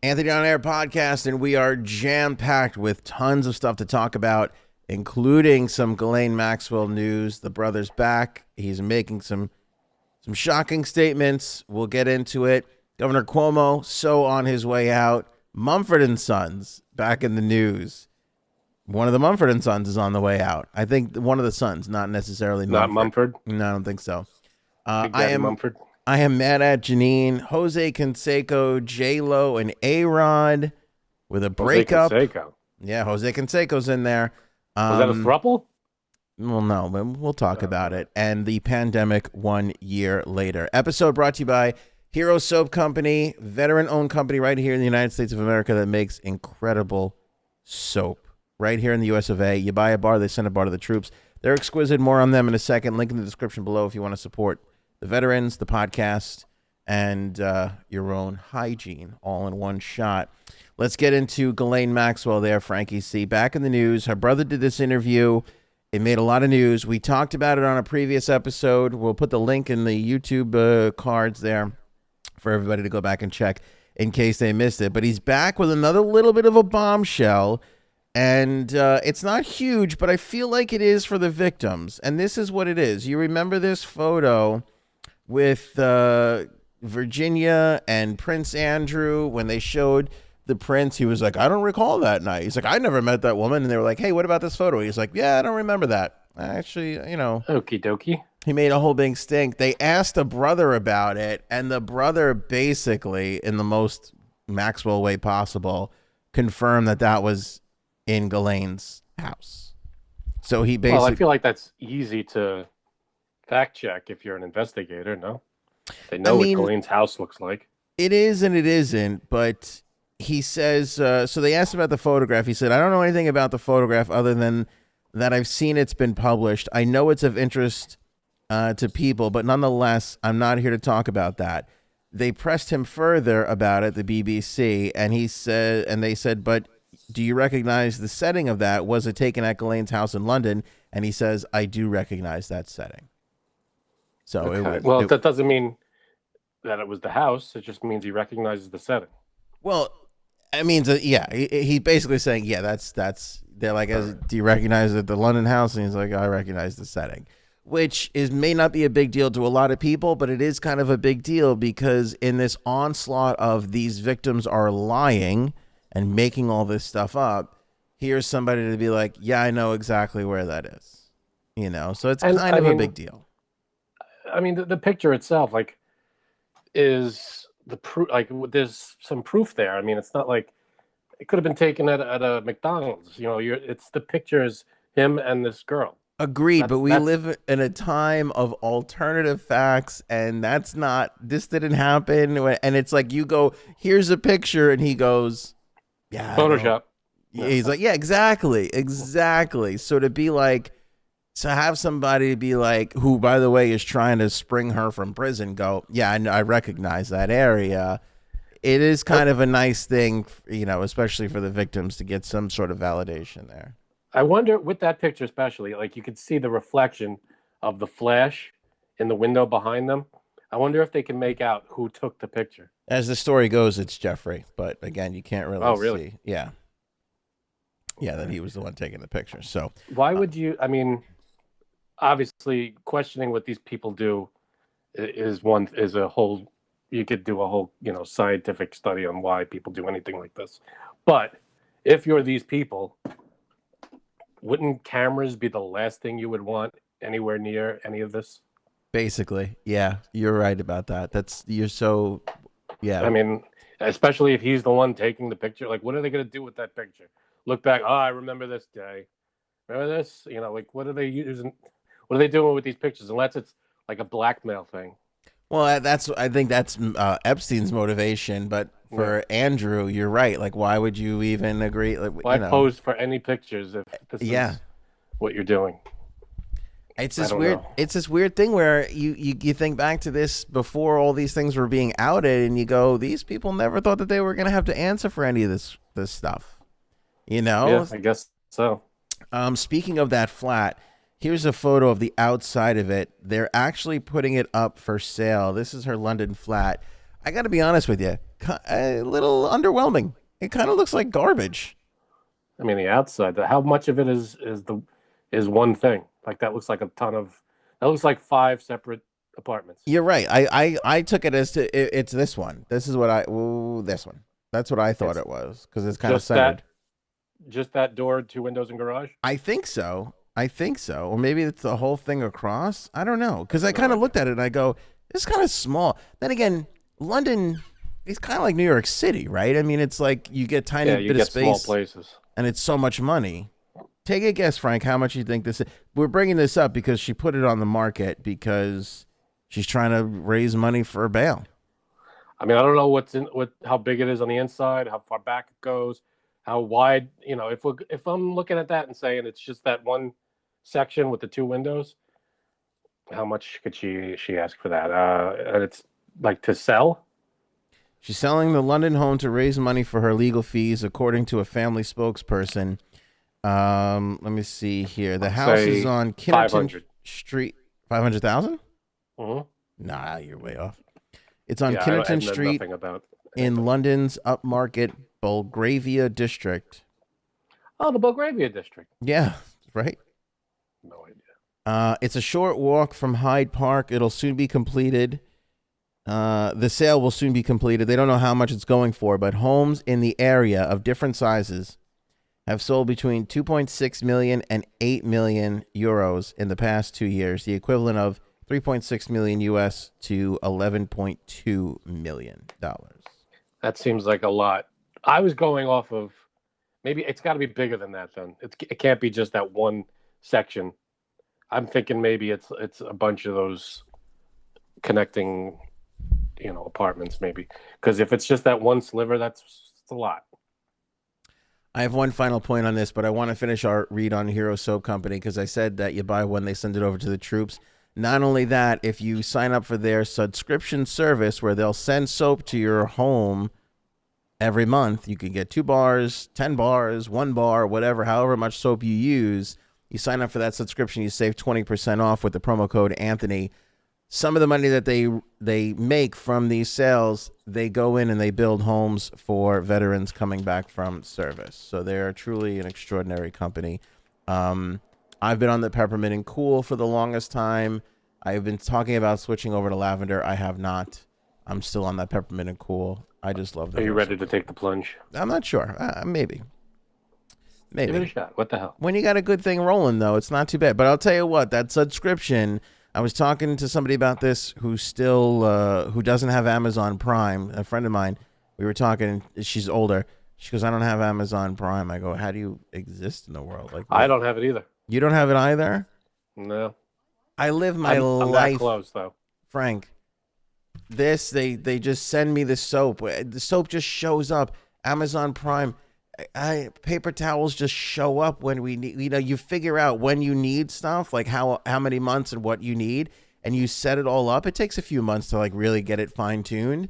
Anthony on Air podcast, and we are jam-packed with tons of stuff to talk about, including some Ghislaine Maxwell news. The brother's back. He's making some shocking statements. We'll get into it. Governor Cuomo, so on his way out. Mumford and Sons, back in the news. One of the Mumford and Sons is on the way out. I think one of the sons, not necessarily Mumford. Not Mumford? No, I don't think so. Mumford. I am mad at Jeanine, Jose Canseco, JLo and Arod with a breakup. Jose Canseco. Yeah, Jose Canseco's in there. Was that a throuple? Well, no, but we'll talk about it. And the pandemic 1 year later. Episode brought to you by Hero Soap Company, veteran-owned company right here in the United States of America that makes incredible soap. Right here in the US of A. You buy a bar, they send a bar to the troops. They're exquisite. More on them in a second. Link in the description below if you want to support the veterans, the podcast, and your own hygiene all in one shot. Let's get into Ghislaine Maxwell there, Frankie C. Back in the news. Her brother did this interview. It made a lot of news. We talked about it on a previous episode. We'll put the link in the YouTube cards there for everybody to go back and check in case they missed it. But he's back with another little bit of a bombshell. And it's not huge, but I feel like it is for the victims. And this is what it is. You remember this photo with Virginia and Prince Andrew when they showed the prince? He was like, I don't recall that night. He's like, I never met that woman. And they were like, hey, what about this photo? He's like, yeah, I don't remember that. Actually, Okie dokie. He made a whole big stink. They asked a brother about it, and the brother basically, in the most Maxwell way possible, confirmed that that was in Ghislaine's house. So he basically... Well, I feel like that's easy to fact check if you're an investigator, no? They know what Ghislaine's house looks like. It is and it isn't, but he says... so they asked about the photograph. He said, I don't know anything about the photograph other than that I've seen it's been published. I know it's of interest to people, but nonetheless, I'm not here to talk about that. They pressed him further about it, the BBC, and he said, and they said, but do you recognize the setting of that? Was it taken at Ghislaine's house in London? And he says, I do recognize that setting. So okay. That doesn't mean that it was the house. It just means he recognizes the setting. Well, I mean, yeah, he basically saying, yeah, that's, they're like, do you recognize the London house? And he's like, I recognize the setting, which may not be a big deal to a lot of people, but it is kind of a big deal because in this onslaught of these victims are lying and making all this stuff up, here's somebody to be like, yeah, I know exactly where that is. So it's kind of a big deal. I mean, the picture itself, like, is the proof, like, there's some proof there. I mean, it's not like it could have been taken at a McDonald's. It's the picture is him and this girl. Agreed, but we live in a time of alternative facts, and this didn't happen. And it's like you go, here's a picture, and he goes, yeah, Photoshop. He's like, yeah, exactly. So to have somebody be like, who, by the way, is trying to spring her from prison, go, yeah, I recognize that area. It is kind of a nice thing, especially for the victims to get some sort of validation there. I wonder, with that picture especially, like you could see the reflection of the flash in the window behind them. I wonder if they can make out who took the picture. As the story goes, it's Jeffrey, but again, you can't really see. Yeah, that he was the one taking the picture. So why would you? I mean, obviously, questioning what these people do is a whole. You could do a whole, scientific study on why people do anything like this. But if you're these people, wouldn't cameras be the last thing you would want anywhere near any of this? Basically, yeah, you're right about that. Yeah. I mean, especially if he's the one taking the picture, like, what are they going to do with that picture? Look back, I remember this day. Remember this? Like, what are they using? What are they doing with these pictures? Unless it's like a blackmail thing. Well, I think that's Epstein's motivation, but for Andrew, you're right. Like, why would you even agree? Like, why pose for any pictures if this is what you're doing? It's this weird. It's this weird thing where you think back to this before all these things were being outed, and you go, these people never thought that they were going to have to answer for any of this stuff. Yeah, I guess so. Speaking of that flat, here's a photo of the outside of it. They're actually putting it up for sale. This is her London flat. I got to be honest with you. a little underwhelming. It kind of looks like garbage. I mean, the outside. How much of it is one thing? Like that looks like a ton of. That looks like 5 separate apartments. You're right. I took it as it's this one. This is what this one. That's what I thought it was because it's kind of centered. Just that door, 2 windows, and garage. I think so. Or maybe it's the whole thing across. I don't know because I kind of looked at it and I go, this is kind of small. Then again, London is kind of like New York City, right? I mean, it's like you get tiny bit of space, small places, and it's so much money. Take a guess, Frank, how much you think this is. We're bringing this up because she put it on the market because she's trying to raise money for bail. I mean, I don't know how big it is on the inside, how far back it goes, how wide. You know, if I'm looking at that and saying it's just that one section with the 2 windows, how much could she ask for that? And it's like to sell. She's selling the London home to raise money for her legal fees, according to a family spokesperson. Let me see here. The house is on Kinnerton Street. 500,000? Mm-hmm. Nah, you're way off. It's on Kinnerton Street in London's upmarket Belgravia district. Oh, the Belgravia district. Yeah, right. No idea. It's a short walk from Hyde Park. It'll soon be completed. The sale will soon be completed. They don't know how much it's going for, but homes in the area of different sizes have sold between 2.6 million and 8 million euros in the past 2 years, the equivalent of 3.6 million US to 11.2 million dollars. That seems like a lot. I was going off of maybe it's got to be bigger than that. Then it can't be just that one section. I'm thinking maybe it's a bunch of those connecting, apartments maybe. Because if it's just that one sliver, that's a lot. I have one final point on this, but I want to finish our read on Hero Soap Company because I said that you buy one, they send it over to the troops. Not only that, if you sign up for their subscription service where they'll send soap to your home every month, you can get 2 bars, 10 bars, 1 bar, whatever, however much soap you use. You sign up for that subscription, you save 20% off with the promo code Anthony. Some of the money that they make from these sales, they go in and they build homes for veterans coming back from service. So they're truly an extraordinary company. I've been on the peppermint and cool for the longest time. I've been talking about switching over to lavender. I have not. I'm still on that peppermint and cool. I just love that. Are you ready to take the plunge? I'm not sure. Maybe. Give it a shot. What the hell? When you got a good thing rolling, though, it's not too bad. But I'll tell you what, that subscription, I was talking to somebody about this who doesn't have Amazon Prime, a friend of mine. We were talking, she's older. She goes, I don't have Amazon Prime. I go, how do you exist in the world? Like, I don't have it either. You don't have it either? No. I live my life. I'm that close, though. Frank, they just send me the soap. The soap just shows up. Amazon Prime. Paper towels just show up when we need. You figure out when you need stuff, like how many months and what you need, and you set it all up. It takes a few months to like really get it fine tuned.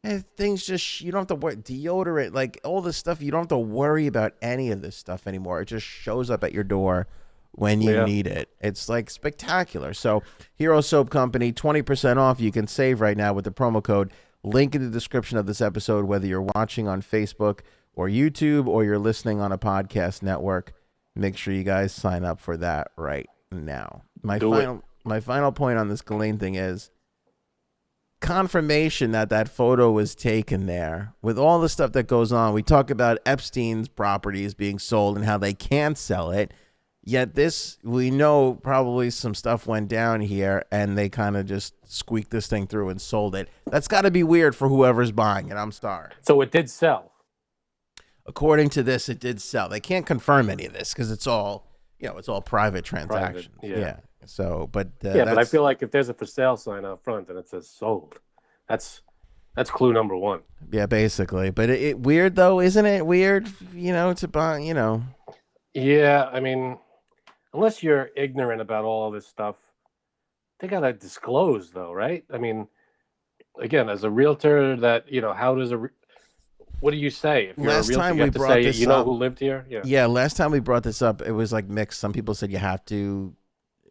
And things just you don't have to worry. Deodorant, like all this stuff, you don't have to worry about any of this stuff anymore. It just shows up at your door when you need it. It's like spectacular. So Hero Soap Company, 20% off. You can save right now with the promo code. Link in the description of this episode, whether you're watching on Facebook or YouTube or you're listening on a podcast network. Make sure you guys sign up for that right now. My final point on this Ghislaine thing is confirmation that photo was taken there with all the stuff that goes on. We talk about Epstein's properties being sold and how they can't sell it. Yet this, we know probably some stuff went down here and they kind of just squeaked this thing through and sold it. That's got to be weird for whoever's buying it. I'm sorry. So it did sell. According to this, it did sell. They can't confirm any of this because it's all, it's all private transactions. Yeah. So, but but I feel like if there's a for sale sign out front and it says sold, that's clue number one. Yeah, basically. But it weird though, isn't it? Weird, to buy, Yeah, I mean, unless you're ignorant about all this stuff, they gotta disclose though, right? I mean, again, as a realtor, that how does what do you say? If you're last a realtor, time you we have to brought say, this you know up, who lived here? Yeah, last time we brought this up, it was like mixed. Some people said you have to.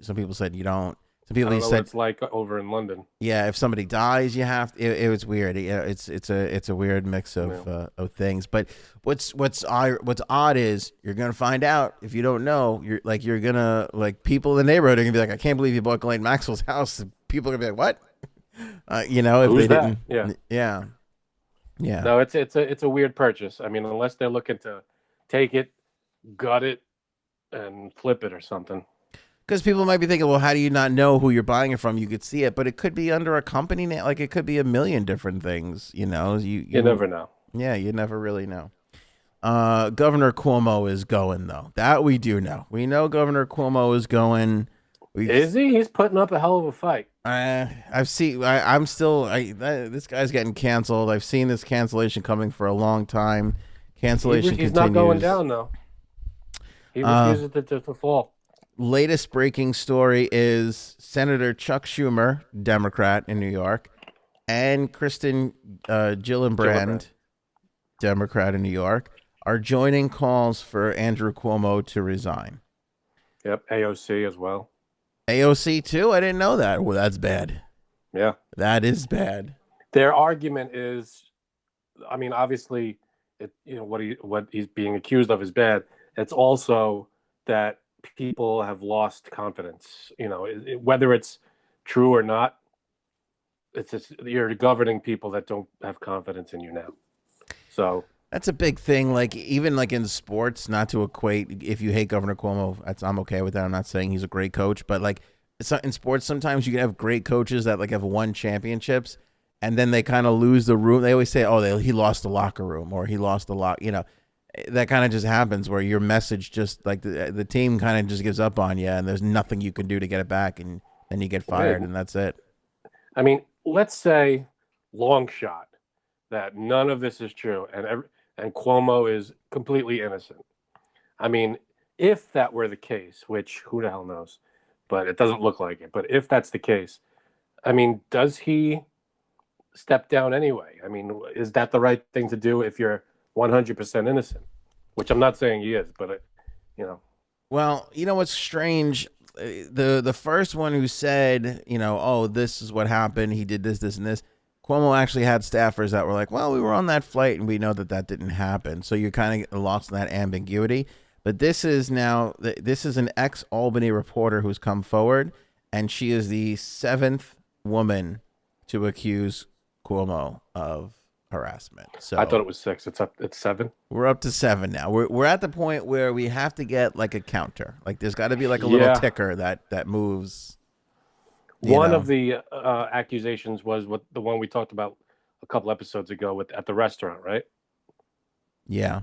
Some people said you don't. Some And I people don't he know what said, it's like over in London. yeah, if somebody dies, you have it was weird. Yeah, it's a weird mix of things. But what's odd is you're gonna find out if you don't know. You're gonna like people in the neighborhood are gonna be like, I can't believe you bought Ghislaine Maxwell's house. And people are gonna be like, what? If they Who's that? didn't, Yeah. yeah, yeah. No, it's a weird purchase. I mean, unless they're looking to take it, gut it, and flip it or something. Because people might be thinking, well, how do you not know who you're buying it from? You could see it, but it could be under a company name. Like it could be a million different things. You never know. Yeah, you never really know. Governor Cuomo is going though. That we do know. We know Governor Cuomo is going. Is he? He's putting up a hell of a fight. I've seen. I'm still. This guy's getting canceled. I've seen this cancellation coming for a long time. Cancellation He's continues. not going down though. He refuses to fall. Latest breaking story is Senator Chuck Schumer, Democrat in New York, and Kristen Gillibrand, Democrat in New York, are joining calls for Andrew Cuomo to resign. Yep, AOC as well. AOC too? I didn't know that. Well, that's bad. Yeah. That is bad. Their argument is, I mean, obviously, what he's being accused of is bad. It's also that people have lost confidence. Whether it's true or not, it's just, you're governing people that don't have confidence in you now. So that's a big thing. Like even like in sports, not to equate. If you hate Governor Cuomo, I'm okay with that. I'm not saying he's a great coach, but like in sports, sometimes you can have great coaches that like have won championships, and then they kind of lose the room. They always say, "Oh, he lost the locker room," or "He lost the lock." That kind of just happens where your message just like the team kind of just gives up on you, and there's nothing you can do to get it back, and then you get fired, and that's it. I mean, let's say long shot that none of this is true, and Cuomo is completely innocent. I mean, if that were the case, which who the hell knows, but it doesn't look like it. But if that's the case, I mean, does he step down anyway? I mean, is that the right thing to do if you're 100% innocent? Which I'm not saying he is, but Well, you know what's strange? The first one who said, oh, this is what happened. He did this, this, and this. Cuomo actually had staffers that were like, well, we were on that flight and we know that didn't happen. So you're kind of lost in that ambiguity. But this is an ex-Albany reporter who's come forward, and she is the 7th woman to accuse Cuomo of harassment. So I thought it was 6. It's 7. We're up to 7 now. We're at the point where we have to get like a counter. Like there's got to be like a little ticker that moves. One of the accusations was the one we talked about a couple episodes ago at the restaurant, right? Yeah.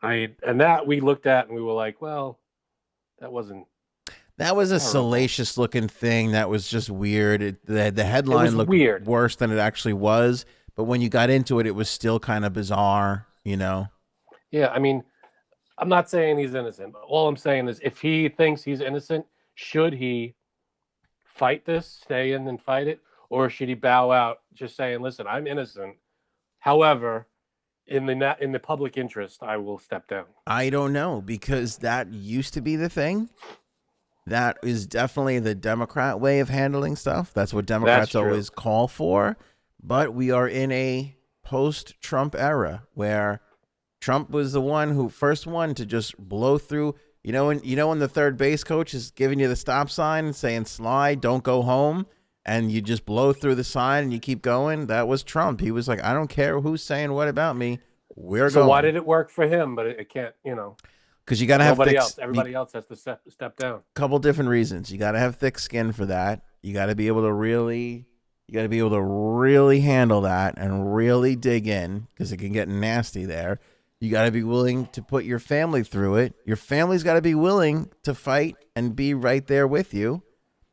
And that we looked at and we were like, well, that was a salacious looking thing. That was just weird. The headline looked weird, worse than it actually was. But when you got into it, it was still kind of bizarre, Yeah, I mean, I'm not saying he's innocent. All I'm saying is if he thinks he's innocent, should he fight this, stay in and fight it? Or should he bow out just saying, listen, I'm innocent. However, in the public interest, I will step down. I don't know, because that used to be the thing. That is definitely the Democrat way of handling stuff. That's what Democrats always call for. But we are in a post-Trump era where Trump was the first one to just blow through. When the third base coach is giving you the stop sign and saying slide, don't go home, and you just blow through the sign and you keep going. That was Trump. He was like, I don't care who's saying what about me. We're going. So why did it work for him, but it can't? Because you got to have everybody else has to step down. Couple different reasons. You got to have thick skin for that. You got to be able to really handle that and really dig in, because it can get nasty there. You got to be willing to put your family through it. Your family's got to be willing to fight and be right there with you.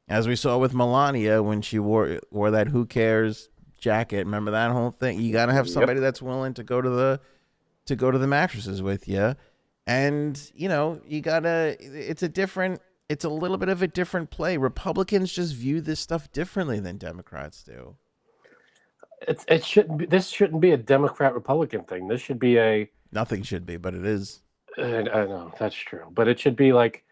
As we saw with Melania when she wore that who cares jacket. Remember that whole thing? You got to have somebody that's willing to go to the mattresses with you. And, you gotta, it's a little bit of a different play. Republicans just view this stuff differently than Democrats do. This shouldn't be a Democrat Republican thing. This should be nothing should be, but it is. I know that's true, but it should be like,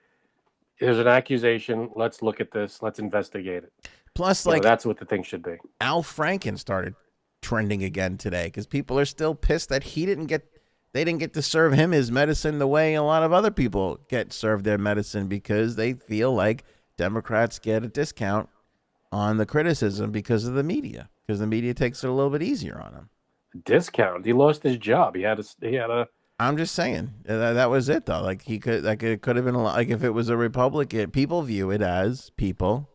there's an accusation. Let's look at this. Let's investigate it. Plus, like, that's what the thing should be. Al Franken started trending again today because people are still pissed that they didn't get to serve him his medicine the way a lot of other people get served their medicine, because they feel like Democrats get a discount on the criticism because of the media, because the media takes it a little bit easier on him. Discount? He lost his job. He had a. I'm just saying that was it though. Like it could have been like if it was a Republican. People view it as people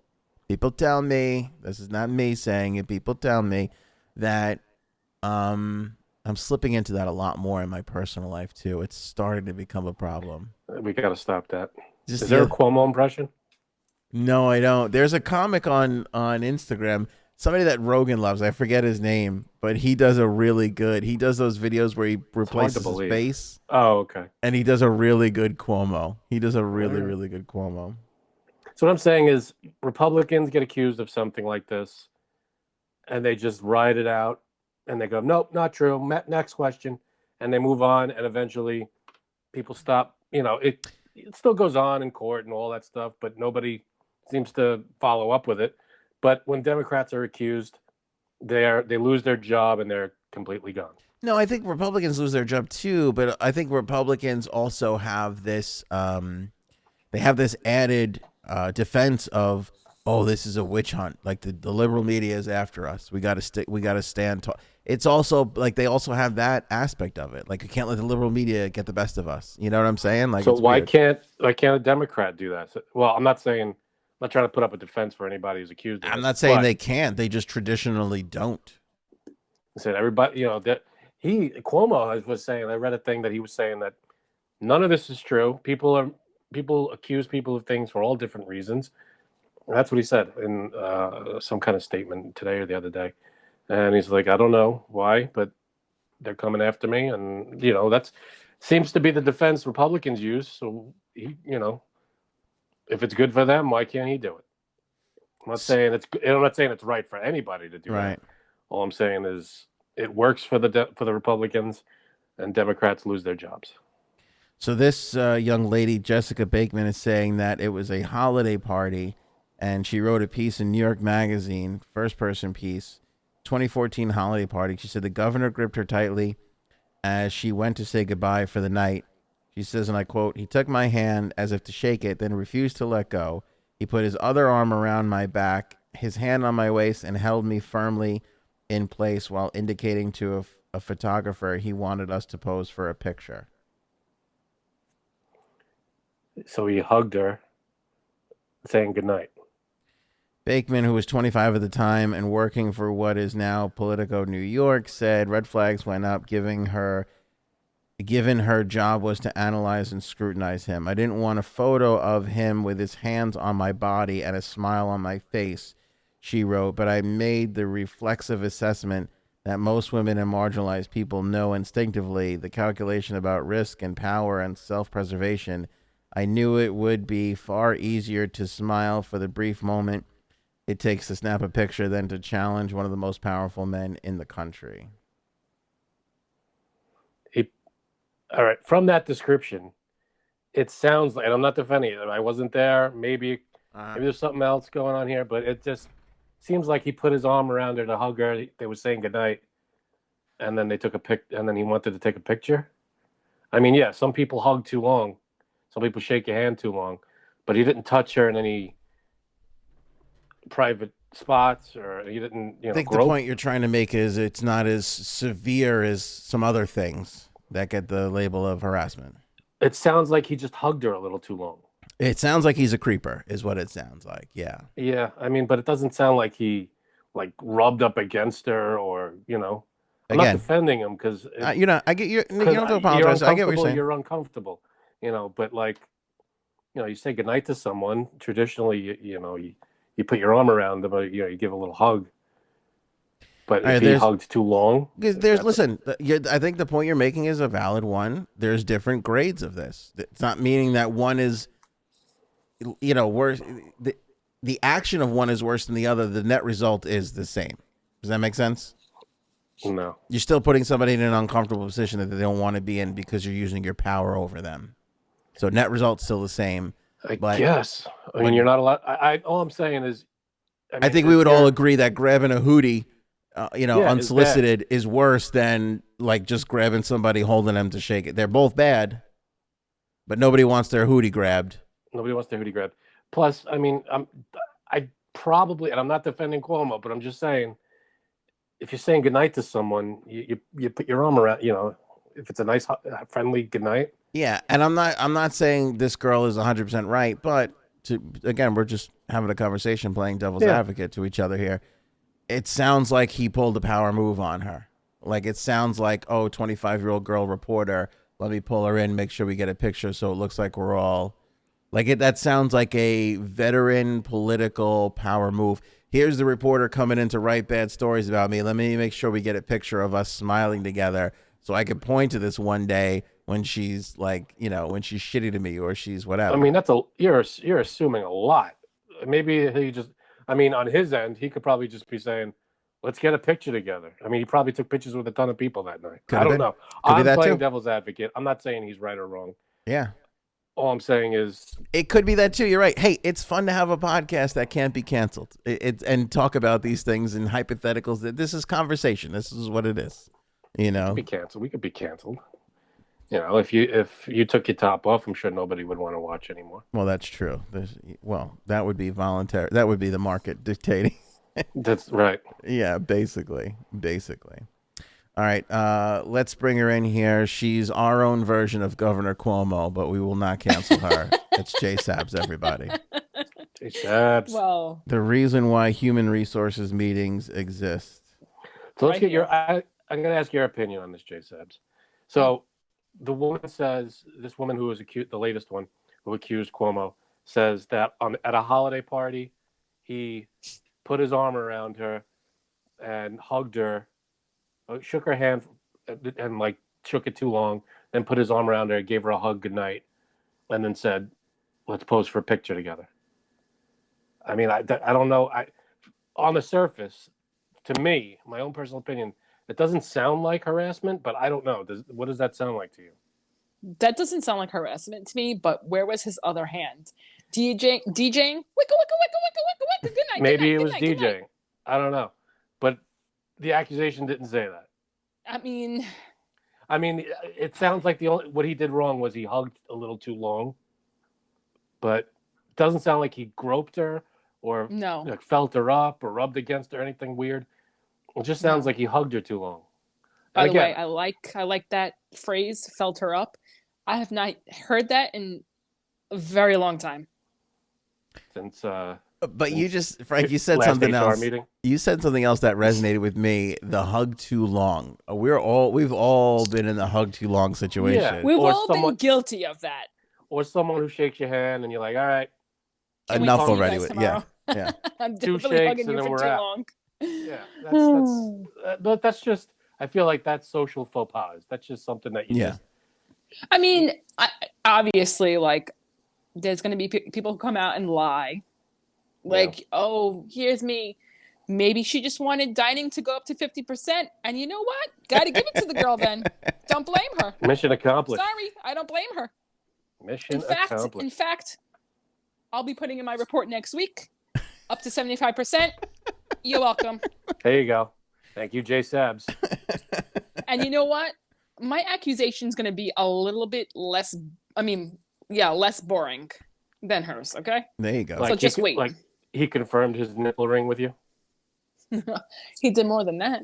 tell me, this is not me saying it. People tell me that I'm slipping into that a lot more in my personal life too. It's starting to become a problem. We got to stop that. Is there a Cuomo impression? No, I don't. There's a comic on Instagram, somebody that Rogan loves. I forget his name, but he does a really good. He does those videos where he replaces his face. Oh, okay. And he does a really good Cuomo. He does a really good Cuomo. So what I'm saying is, Republicans get accused of something like this, and they just ride it out, and they go, nope, not true. Next question, and they move on, and eventually, people stop. It still goes on in court and all that stuff, but nobody seems to follow up with it. But when Democrats are accused, they lose their job and they're completely gone. No, I think Republicans lose their job too, but I think Republicans also have this. They have this added defense of, oh, this is a witch hunt. Like the liberal media is after us. We got to stand tall. It's also like they also have that aspect of it. Like you can't let the liberal media get the best of us. You know what I'm saying? Like, so why can't a Democrat do that? Well, I'm not saying. I'm not trying to put up a defense for anybody who's accused of it. I'm not saying they can't. They just traditionally don't. I said everybody, that Cuomo was saying. I read a thing that he was saying that none of this is true. People accuse people of things for all different reasons. That's what he said in some kind of statement today or the other day. And he's like, I don't know why, but they're coming after me, and that seems to be the defense Republicans use. So if it's good for them, why can't he do it? I'm not saying it's right for anybody to do right. That. All I'm saying is it works for the Republicans, and Democrats lose their jobs. So this young lady, Jessica Bakeman, is saying that it was a holiday party, and she wrote a piece in New York Magazine, first-person piece, 2014 holiday party. She said the governor gripped her tightly as she went to say goodbye for the night. She says, and I quote, "He took my hand as if to shake it, then refused to let go. He put his other arm around my back, his hand on my waist, and held me firmly in place while indicating to a photographer he wanted us to pose for a picture." So he hugged her, saying goodnight. Bakeman, who was 25 at the time and working for what is now Politico New York, said red flags went up, given her job was to analyze and scrutinize him. I didn't want a photo of him with his hands on my body and a smile on my face, she wrote, but I made the reflexive assessment that most women and marginalized people know instinctively, the calculation about risk and power and self-preservation. I knew it would be far easier to smile for the brief moment it takes to snap a picture than to challenge one of the most powerful men in the country. All right. From that description, it sounds like, and I'm not defending it. I wasn't there. Maybe there's something else going on here, but it just seems like he put his arm around her to hug her. They were saying goodnight, and then they took a pic, and then he wanted to take a picture. I mean, yeah, some people hug too long. Some people shake your hand too long, but he didn't touch her in any private spots, or he didn't, I think the point you're trying to make is it's not as severe as some other things that get the label of harassment. It sounds like he just hugged her a little too long. It sounds like he's a creeper, is what it sounds like. Yeah. Yeah. I mean, but it doesn't sound like he rubbed up against her, or I'm not defending him because I get you. You don't have to apologize. I get what you're saying. You're uncomfortable, but you say goodnight to someone. Traditionally, you put your arm around them, or you give a little hug. But if he hugged too long, listen. I think the point you're making is a valid one. There's different grades of this. It's not meaning that one is, worse. The action of one is worse than the other. The net result is the same. Does that make sense? No. You're still putting somebody in an uncomfortable position that they don't want to be in because you're using your power over them. So net result's still the same. I But guess. I mean, you're not allowed. All I'm saying is, I think we would all agree that grabbing a hootie, unsolicited, is worse than like just grabbing somebody, holding them to shake it. They're both bad, but nobody wants their hootie grabbed. Nobody wants their hootie grabbed. Plus, I mean, I probably, and I'm not defending Cuomo, but I'm just saying, if you're saying goodnight to someone, you put your arm around, if it's a nice, friendly goodnight. Yeah, and I'm not saying this girl is 100% right, but again, we're just having a conversation, playing devil's advocate to each other here. It sounds like he pulled a power move on her. Like, it sounds like, 25-year-old girl reporter, let me pull her in, make sure we get a picture so it looks like we're all like it. That sounds like a veteran political power move. Here's the reporter coming in to write bad stories about me. Let me make sure we get a picture of us smiling together so I can point to this one day when she's like, when she's shitty to me or she's whatever. I mean, you're assuming a lot. Maybe he just, on his end, he could probably just be saying, let's get a picture together. I mean, he probably took pictures with a ton of people that night. I don't know. I'm playing devil's advocate. I'm not saying he's right or wrong. Yeah. All I'm saying is, it could be that too. You're right. Hey, it's fun to have a podcast that can't be canceled. And talk about these things and hypotheticals. That this is conversation. This is what it is. We could be canceled. If you took your top off, I'm sure nobody would want to watch anymore. Well, that's true. That would be voluntary. That would be the market dictating. That's right. Yeah, basically. All right, let's bring her in here. She's our own version of Governor Cuomo, but we will not cancel her. It's Jay Sabs, everybody. Jay Sabs. Well, the reason why human resources meetings exist. So let's get I'm going to ask your opinion on this, Jay Sabs. So the woman says, this woman who was accused, the latest one who accused Cuomo, says that at a holiday party, he put his arm around her and hugged her, shook her hand and like shook it too long, then put his arm around her, gave her a hug goodnight, and then said, let's pose for a picture together. I mean, I don't know. On the surface, to me, my own personal opinion, it doesn't sound like harassment, but I don't know. What does that sound like to you? That doesn't sound like harassment to me, but where was his other hand? DJing? Wicka, wicka, wicka, wicka, wicka, wicka, good night. Maybe it was DJing. I don't know. But the accusation didn't say that. I mean, it sounds like what he did wrong was he hugged a little too long, but it doesn't sound like he groped her or felt her up or rubbed against her or anything weird. It just sounds like he hugged her too long. By the way, I like that phrase, felt her up. I have not heard that in a very long time. Since but you just, Frank, you said something else. Meeting. You said something else that resonated with me. The hug too long. We've all been in the hug too long situation. Yeah. We've all been guilty of that. Or someone who shakes your hand and you're like, all right, enough already. Yeah. I'm two definitely shakes hugging and you then for we're too out. long. Yeah, that's just. I feel like that's social faux pas. That's just something that you just. I mean, obviously, like, there's going to be people who come out and lie. Like, oh, here's me. Maybe she just wanted dining to go up to 50%. And you know what? Got to give it to the girl then. Don't blame her. Mission accomplished. Sorry, I don't blame her. Mission accomplished. In fact, I'll be putting in my report next week. Up to 75%. You're welcome. There you go. Thank you, Jay Sabs. And you know what? My accusation is going to be a little bit less, less boring than hers, okay? There you go. So just wait. Like, he confirmed his nipple ring with you? He did more than that.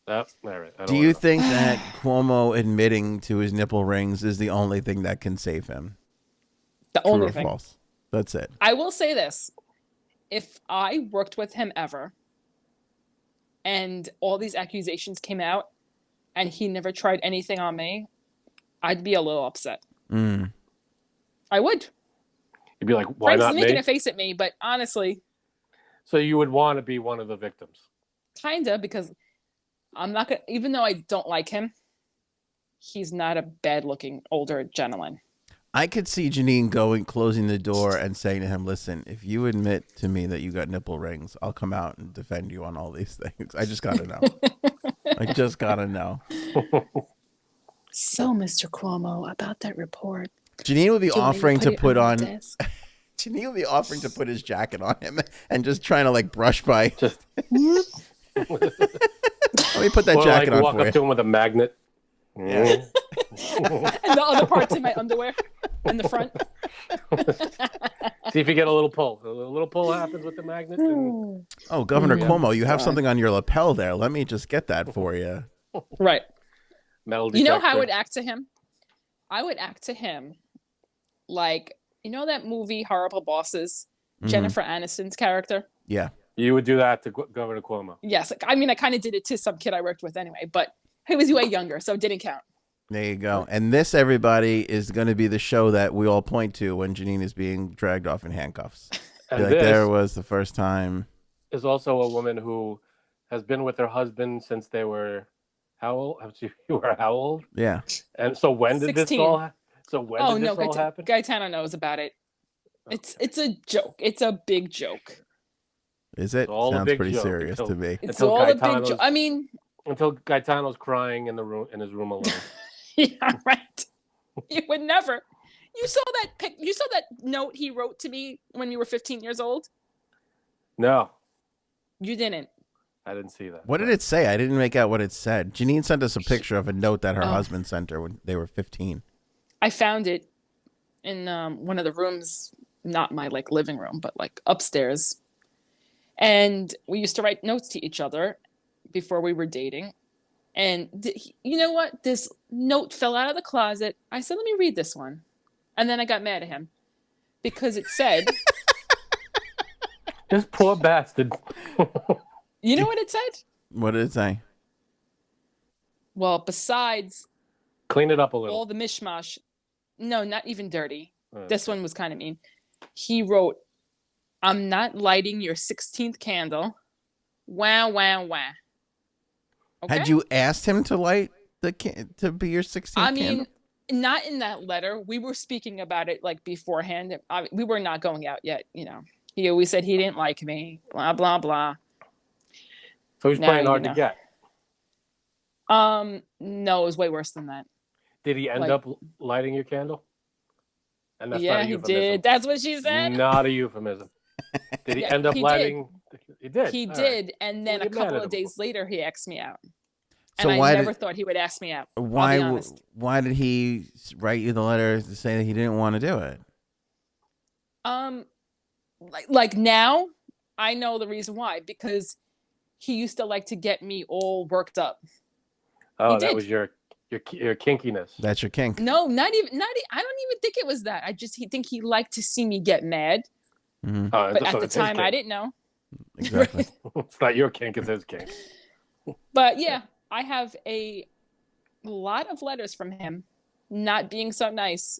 Oh, all right. Do you think that Cuomo admitting to his nipple rings is the only thing that can save him? The True only or thing. False? That's it. I will say this. If I worked with him ever and all these accusations came out and he never tried anything on me, I'd be a little upset. I would. You'd be like, why Frank's not me? making a face at me, but honestly. So you would want to be one of the victims? Kinda, because I'm not going to, even though I don't like him, he's not a bad-looking older gentleman. I could see Jeanine closing the door and saying to him, listen, if you admit to me that you got nipple rings, I'll come out and defend you on all these things. I just got to know. I just got to know. So, Mr. Cuomo, about that report. Jeanine would be offering to put on... Jeanine will be offering to put his jacket on him and just trying to like brush by. Just Let me put that or jacket like on walk for up you. to him with a magnet. Yeah. And the other parts in my underwear in the front. See if you get a little pull. A little pull happens with the magnet. And... Oh, Governor Yeah. Cuomo, you have God. something on your lapel there. Let me just get that for you. Right. metal You know detector. how I would act to him? I would act to him like, you know that movie Horrible Bosses? Mhm. Jennifer Aniston's character? Yeah. You would do that to Governor Cuomo. Yes. I mean, I kind of did it to some kid I worked with anyway, but he was way younger, so it didn't count. There you go. And this, everybody, is going to be the show that we all point to when Jeanine is being dragged off in handcuffs. And Be like, this there was the first time. is also a woman who has been with her husband since they were how old? You were how old? Yeah. And so when did 16. this all? So when did this all happen? Gaetano knows about it. It's a joke. It's a big joke. Is it? It's all a Sounds big pretty joke serious until- to me. It's Until all a big Gaetano's- joke. I mean, Until Gaetano's crying in his room alone. yeah, right. You would never. You saw that note he wrote to me when you were 15 years old? No, You didn't. I didn't see that. What did it say? I didn't make out what it said. Jeanine sent us a picture of a note that her Oh. husband sent her when they were 15. I found it in one of the rooms, not my like living room, but like upstairs. And we used to write notes to each other before we were dating. And you know what? This note fell out of the closet. I said, let me read this one. And then I got mad at him because it said, This poor bastard. you know what it said? What did it say? Well, besides Clean it up a little. all the mishmash, no, not even dirty. Uh, This one was kind of mean. He wrote, I'm not lighting your 16th candle. Wah, wah, wah. Okay? Had you asked him to light to be your 16th I mean, candle? not in that letter. We were speaking about it like beforehand. We were not going out yet, you know. He always said he didn't like me, blah, blah, blah. So he's Now playing you hard to know. get. No, it was way worse than that. Did he end Like- up lighting your candle? And that's Yeah, not a he euphemism. did. That's what she said. Not a euphemism. Did he Yeah, end up he did. lighting? He did. He All right. did. And then Well, a get mad couple at of him. days later, he asked me out. So And why I never did thought he would ask me out. I'll be why honest. why did he write you the letter to say that he didn't want to do it? Like now, I know the reason why, because he used to like to get me all worked up. Oh, He that did. was your kinkiness. That's your kink. No, not even. I don't even think it was that. Think he liked to see me get mad. Mhm. Oh, But so at the it's his time, I kink. didn't know. Exactly. It's not your kink, it's his kink. But yeah, I have a lot of letters from him not being so nice.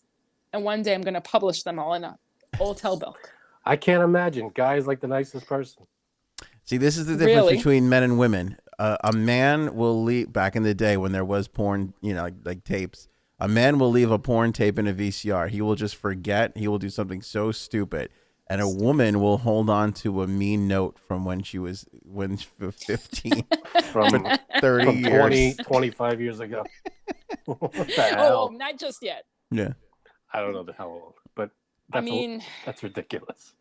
And one day I'm going to publish them all in a old hellbook. I can't imagine. Guy's like the nicest person. See, this is the difference Really? between men and women. A man will leave back in the day when there was porn, you know, like tapes. A man will leave a porn tape in a VCR. He will just forget. He will do something so stupid. And a woman will hold on to a mean note from when she was 15, From, 30 from years. 25 years ago. What the Oh, hell? not just yet. Yeah. I don't know how old, but I that's, mean, that's ridiculous.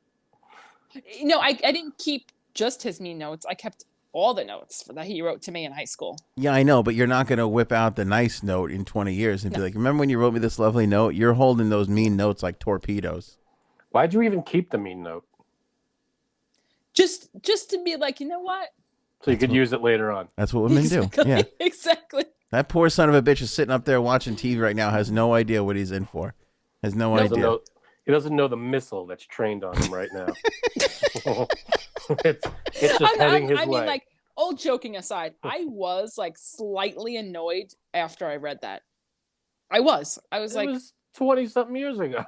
no, I didn't keep just his mean notes. I kept all the notes that he wrote to me in high school. Yeah, I know, but you're not going to whip out the nice note in 20 years and be like, remember when you wrote me this lovely note? You're holding those mean notes like torpedoes. Why'd you even keep the mean note? Just to be like, you know what? So you could use it later on. That's what women Exactly. do. Yeah. Exactly. That poor son of a bitch is sitting up there watching TV right now, has no idea what he's in for. Has no He doesn't idea. know, he doesn't know the missile that's trained on him right now. it's just heading his I way. mean, like, all joking aside, I was like slightly annoyed after I read that. I was it like, was 20-something years ago.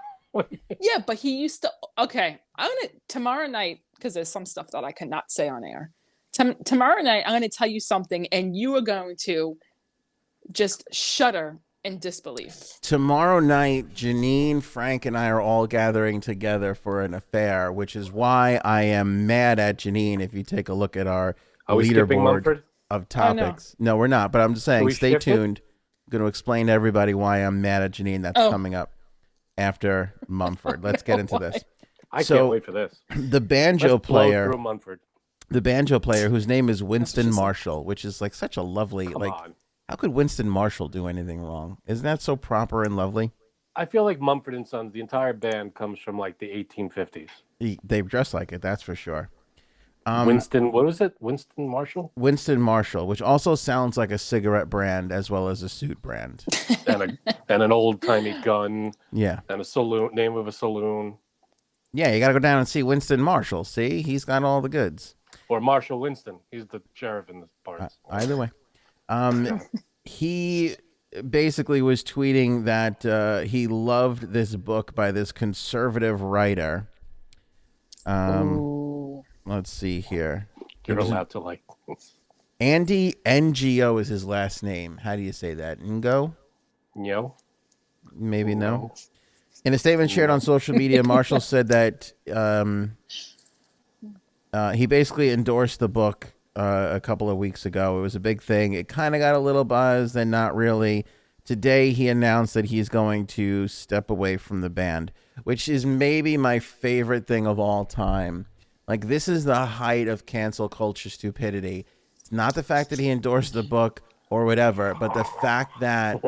yeah, but he used to. Okay, tomorrow night, because there's some stuff that I cannot say on air. Tomorrow night, I'm going to tell you something, and you are going to just shudder in disbelief. Tomorrow night, Jeanine, Frank, and I are all gathering together for an affair, which is why I am mad at Jeanine. If you take a look at our Are we skipping leaderboard Mumford? of Oh, no. topics. No, we're not. But I'm just saying, we stay shift it? tuned. I'm going to explain to everybody why I'm mad at Jeanine. That's Oh. coming up after Mumford. Let's get into this. I can't wait for this. The banjo Let's blow player, through Mumford. whose name is Winston Marshall, which is like such a lovely, Come on. how could Winston Marshall do anything wrong? Isn't that so proper and lovely? I feel like Mumford and Sons, the entire band comes from like the 1850s. They dress like it, that's for sure. Winston, what was it? Winston Marshall? Winston Marshall, which also sounds like a cigarette brand as well as a suit brand. and an old-timey gun. Yeah. And a saloon, name of a saloon. Yeah, you got to go down and see Winston Marshall. See? He's got all the goods. Or Marshall Winston. He's the sheriff in this part. Either way. He basically was tweeting that he loved this book by this conservative writer. Let's see here. You're allowed to like. Andy Ngo is his last name. How do you say that? Ngo? No. Maybe no. In a statement shared on social media, Marshall said that he basically endorsed the book a couple of weeks ago. It was a big thing. It kind of got a little buzz, then not really. Today, he announced that he's going to step away from the band, which is maybe my favorite thing of all time. Like, this is the height of cancel culture stupidity. It's not the fact that he endorsed the book or whatever, but the fact that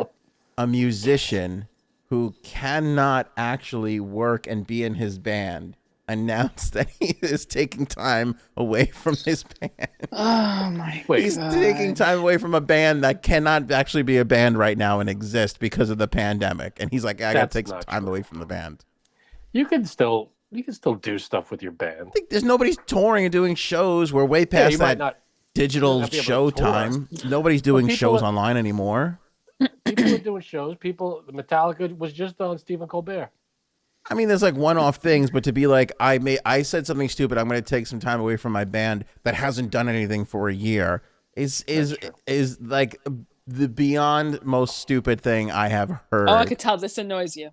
a musician who cannot actually work and be in his band announced that he is taking time away from his band. Oh my God. He's taking time away from a band that cannot actually be a band right now and exist because of the pandemic. And he's like, I got to take some time away from the band. You can still do stuff with your band. There's nobody's touring and doing shows. We're way past that digital show time. Nobody's doing shows online anymore. People are doing shows. Metallica was just on Stephen Colbert. I mean, there's like one-off things, but to be like, I said something stupid, I'm going to take some time away from my band that hasn't done anything for a year is like the beyond most stupid thing I have heard. Oh, I could tell this annoys you.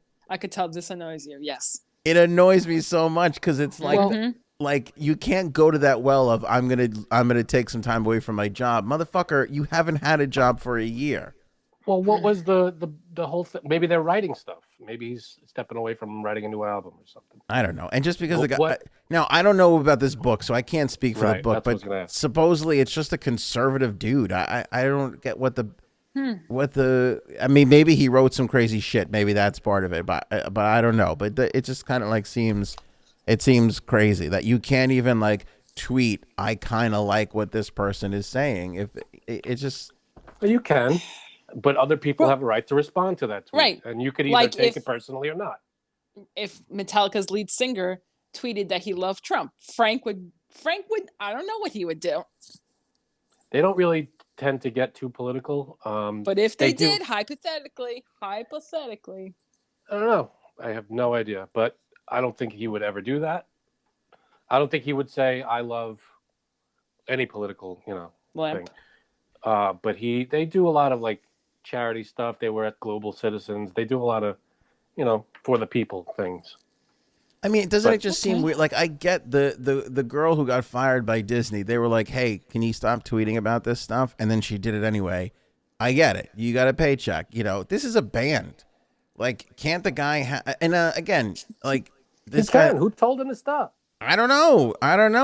Yes. It annoys me so much because it's like, like you can't go to that well of I'm gonna take some time away from my job, motherfucker. You haven't had a job for a year. Well, what was the whole thing? Maybe they're writing stuff. Maybe he's stepping away from writing a new album or something. I don't know. And just because the guy, now I don't know about this book, so I can't speak for the book. But supposedly it's just a conservative dude. I don't get what the. I mean, maybe he wrote some crazy shit. Maybe that's part of it, but I don't know. But it just kind of like seems crazy that you can't even like tweet. I kind of like what this person is saying. If it just, well, you can, but other people have a right to respond to that tweet, right? And you could either take it personally or not. If Metallica's lead singer tweeted that he loved Trump, Frank would. I don't know what he would do. They don't really tend to get too political. But if they did, hypothetically, I don't know. I have no idea, but I don't think he would ever do that. I don't think he would say I love any political, thing. But they do a lot of like charity stuff. They were at Global Citizens. They do a lot of, for the people things. I mean, doesn't it just seem weird? Like, I get the girl who got fired by Disney. They were like, hey, can you stop tweeting about this stuff? And then she did it anyway. I get it. You got a paycheck. This is a band. Like, can't the guy and again, like, this guy. Who told him to stop? I don't know.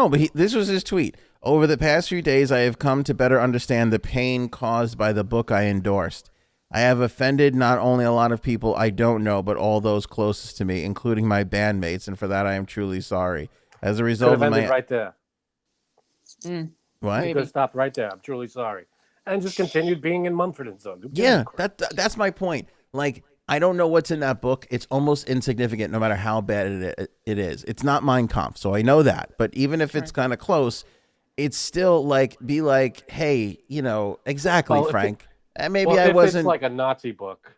But this was his tweet. Over the past few days, I have come to better understand the pain caused by the book I endorsed. I have offended not only a lot of people I don't know, but all those closest to me, including my bandmates, and for that I am truly sorry. As a result of my right there. What? You could have stopped right there. I'm truly sorry, and just continued being in Mumford and Sons. Yeah, that's my point. Like, I don't know what's in that book. It's almost insignificant, no matter how bad it is. It's not Mein Kampf, so I know that. But even if it's kind of close, it's still like be like, hey, exactly, Frank. Maybe I wasn't. If it's like a Nazi book,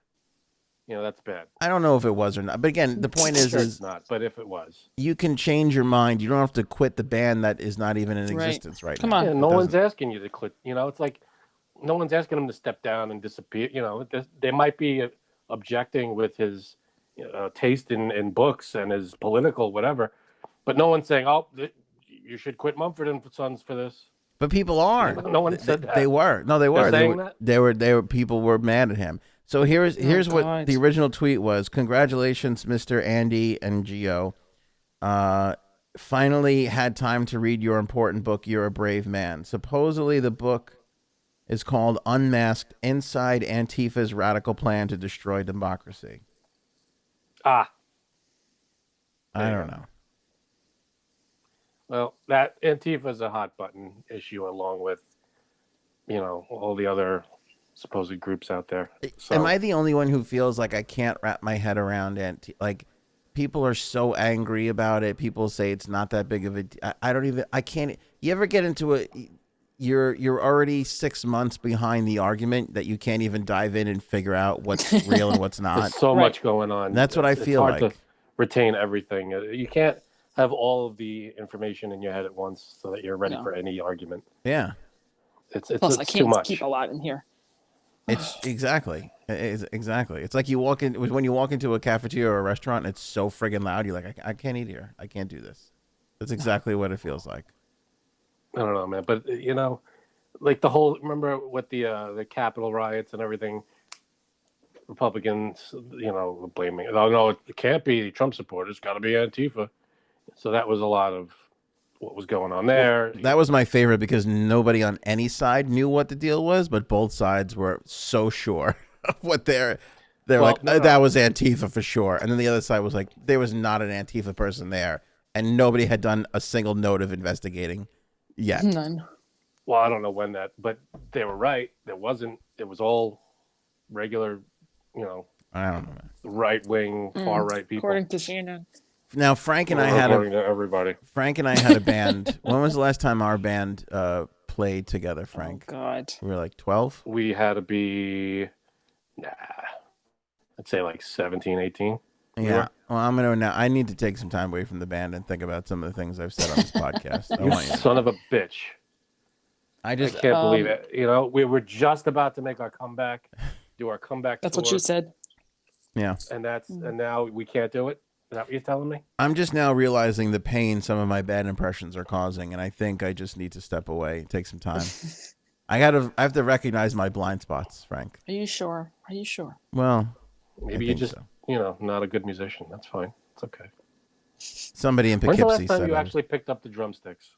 that's bad. I don't know if it was or not. But again, the point is it's not. But if it was, you can change your mind. You don't have to quit the band that is not even in existence right now. Come on. Yeah, no one's asking you to quit. It's like no one's asking him to step down and disappear. They might be objecting with his taste in books and his political whatever, but no one's saying, "Oh, you should quit Mumford and Sons for this." But people are. No one said that. They were. No, they were. Saying that? They were. People were mad at him. So here's what the original tweet was. Congratulations, Mr. Andy Ngo. finally had time to read your important book, You're a Brave Man. Supposedly the book is called Unmasked: Inside Antifa's Radical Plan to Destroy Democracy. Ah. I don't know. Well, that Antifa is a hot button issue along with, all the other supposed groups out there. So, am I the only one who feels like I can't wrap my head around like people are so angry about it. People say it's not that big of a. I can't. You ever get into a? You're already 6 months behind the argument that you can't even dive in and figure out what's real and what's not. There's so much going on. That's what I feel like. It's hard like. to retain everything. You can't have all of the information in your head at once so that you're ready for any argument. Yeah. Plus, I can't too much. keep a lot in here. It's exactly. It's like when you walk into a cafeteria or a restaurant, it's so friggin' loud. You're like, I can't eat here. I can't do this. That's exactly what it feels like. I don't know, man. But like remember with the Capitol riots and everything, Republicans, blaming. Oh no, it can't be Trump supporters. It's got to be Antifa. So that was a lot of what was going on there. That was my favorite because nobody on any side knew what the deal was, but both sides were so sure of what they're like. That was Antifa for sure, and then the other side was like, there was not an Antifa person there, and nobody had done a single note of investigating yet. None. Well, I don't know when but they were right. There wasn't. It was all regular, I don't know, man. Right wing, far right people. According to Jeanine. Now, Frank and I had a band. When was the last time our band played together, Frank? Oh, God. We were like 12? We had to be, I'd say like 17, 18. Yeah. Well, I need to take some time away from the band and think about some of the things I've said on this podcast. I want you to son of a bitch. I can't believe it. We were just about to make our comeback, do our comeback. That's tour, what you said. Yeah. And now we can't do it. Is that what you're telling me? I'm just now realizing the pain some of my bad impressions are causing, and I think I just need to step away, take some time. I have to recognize my blind spots, Frank. Are you sure? Well, maybe you're just not a good musician. That's fine. It's okay. Somebody in Poughkeepsie When's the last time you said actually picked up the drumsticks?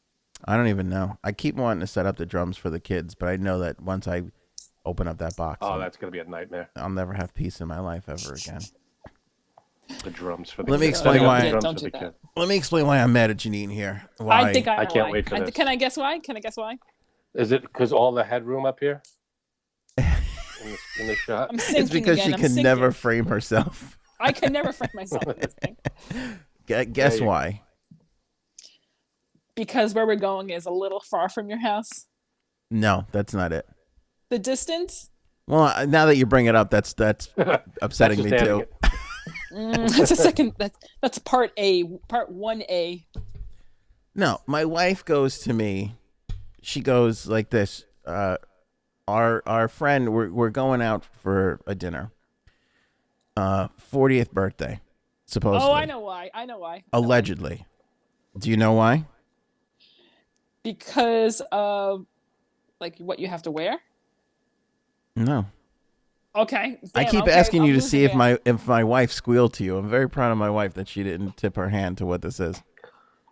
I don't even know. I keep wanting to set up the drums for the kids, but I know that once I open up that box, that's gonna be a nightmare. I'll never have peace in my life ever again. The drums for the Let kids. me explain why. Don't do that. Let me explain why I'm mad at Jeanine here. Why? I think I can't wait for this. Can I guess why? Is it because all the headroom up here in the shot? I'm sinking It's because again. she can never frame herself. I can never frame myself in this thing. Guess why? Because where we're going is a little far from your house. No, that's not it. The distance? Well, now that you bring it up, that's upsetting me too. That's a second. That's part 1A. No, my wife goes to me. She goes like this. Our friend, we're going out for a dinner. 40th birthday, supposedly. Oh, I know why. Allegedly. Do you know why? Because of like what you have to wear? No. Okay. I keep asking you to see if my wife squealed to you. I'm very proud of my wife that she didn't tip her hand to what this is.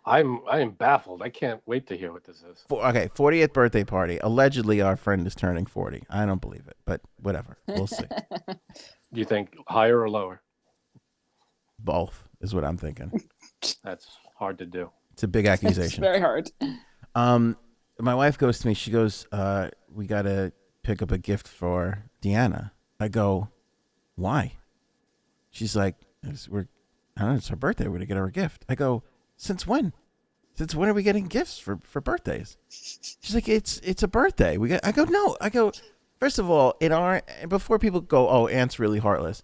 I am baffled. I can't wait to hear what this is. 40th birthday party. Allegedly, our friend is turning 40. I don't believe it, but whatever. We'll see. Do you think higher or lower? Both is what I'm thinking. That's hard to do. It's a big accusation. It's very hard. My wife goes to me. She goes, "We got to pick up a gift for Deanna." I go, "Why?" She's like, I don't know, it's her birthday. We're going to get her a gift. I go, "Since when? Since when are we getting gifts for birthdays?" She's like, it's a birthday. I go, "No." I go, "First of all, before people go, oh, Aunt's really heartless.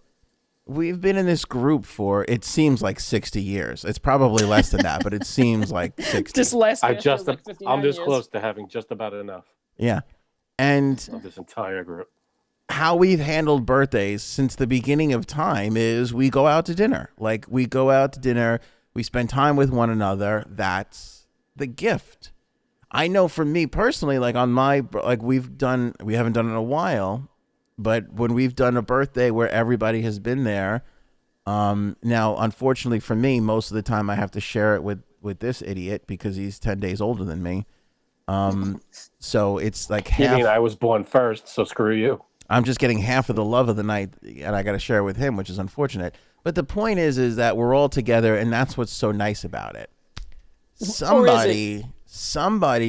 We've been in this group for, it seems like 60 years. It's probably less than that, but it seems like 60. This last year feels like I'm 59 this years. close to having just about enough. Yeah. And of this entire group. How we've handled birthdays since the beginning of time is we go out to dinner. Like, we go out to dinner, we spend time with one another. That's the gift. I know for me personally, like we haven't done it in a while, but when we've done a birthday where everybody has been there, Now, unfortunately for me, most of the time I have to share it with this idiot because he's 10 days older than me. So it's like half. You mean I was born first, so screw you. I'm just getting half of the love of the night, and I got to share it with him, which is unfortunate. But the point is that we're all together, and that's what's so nice about it. Somebody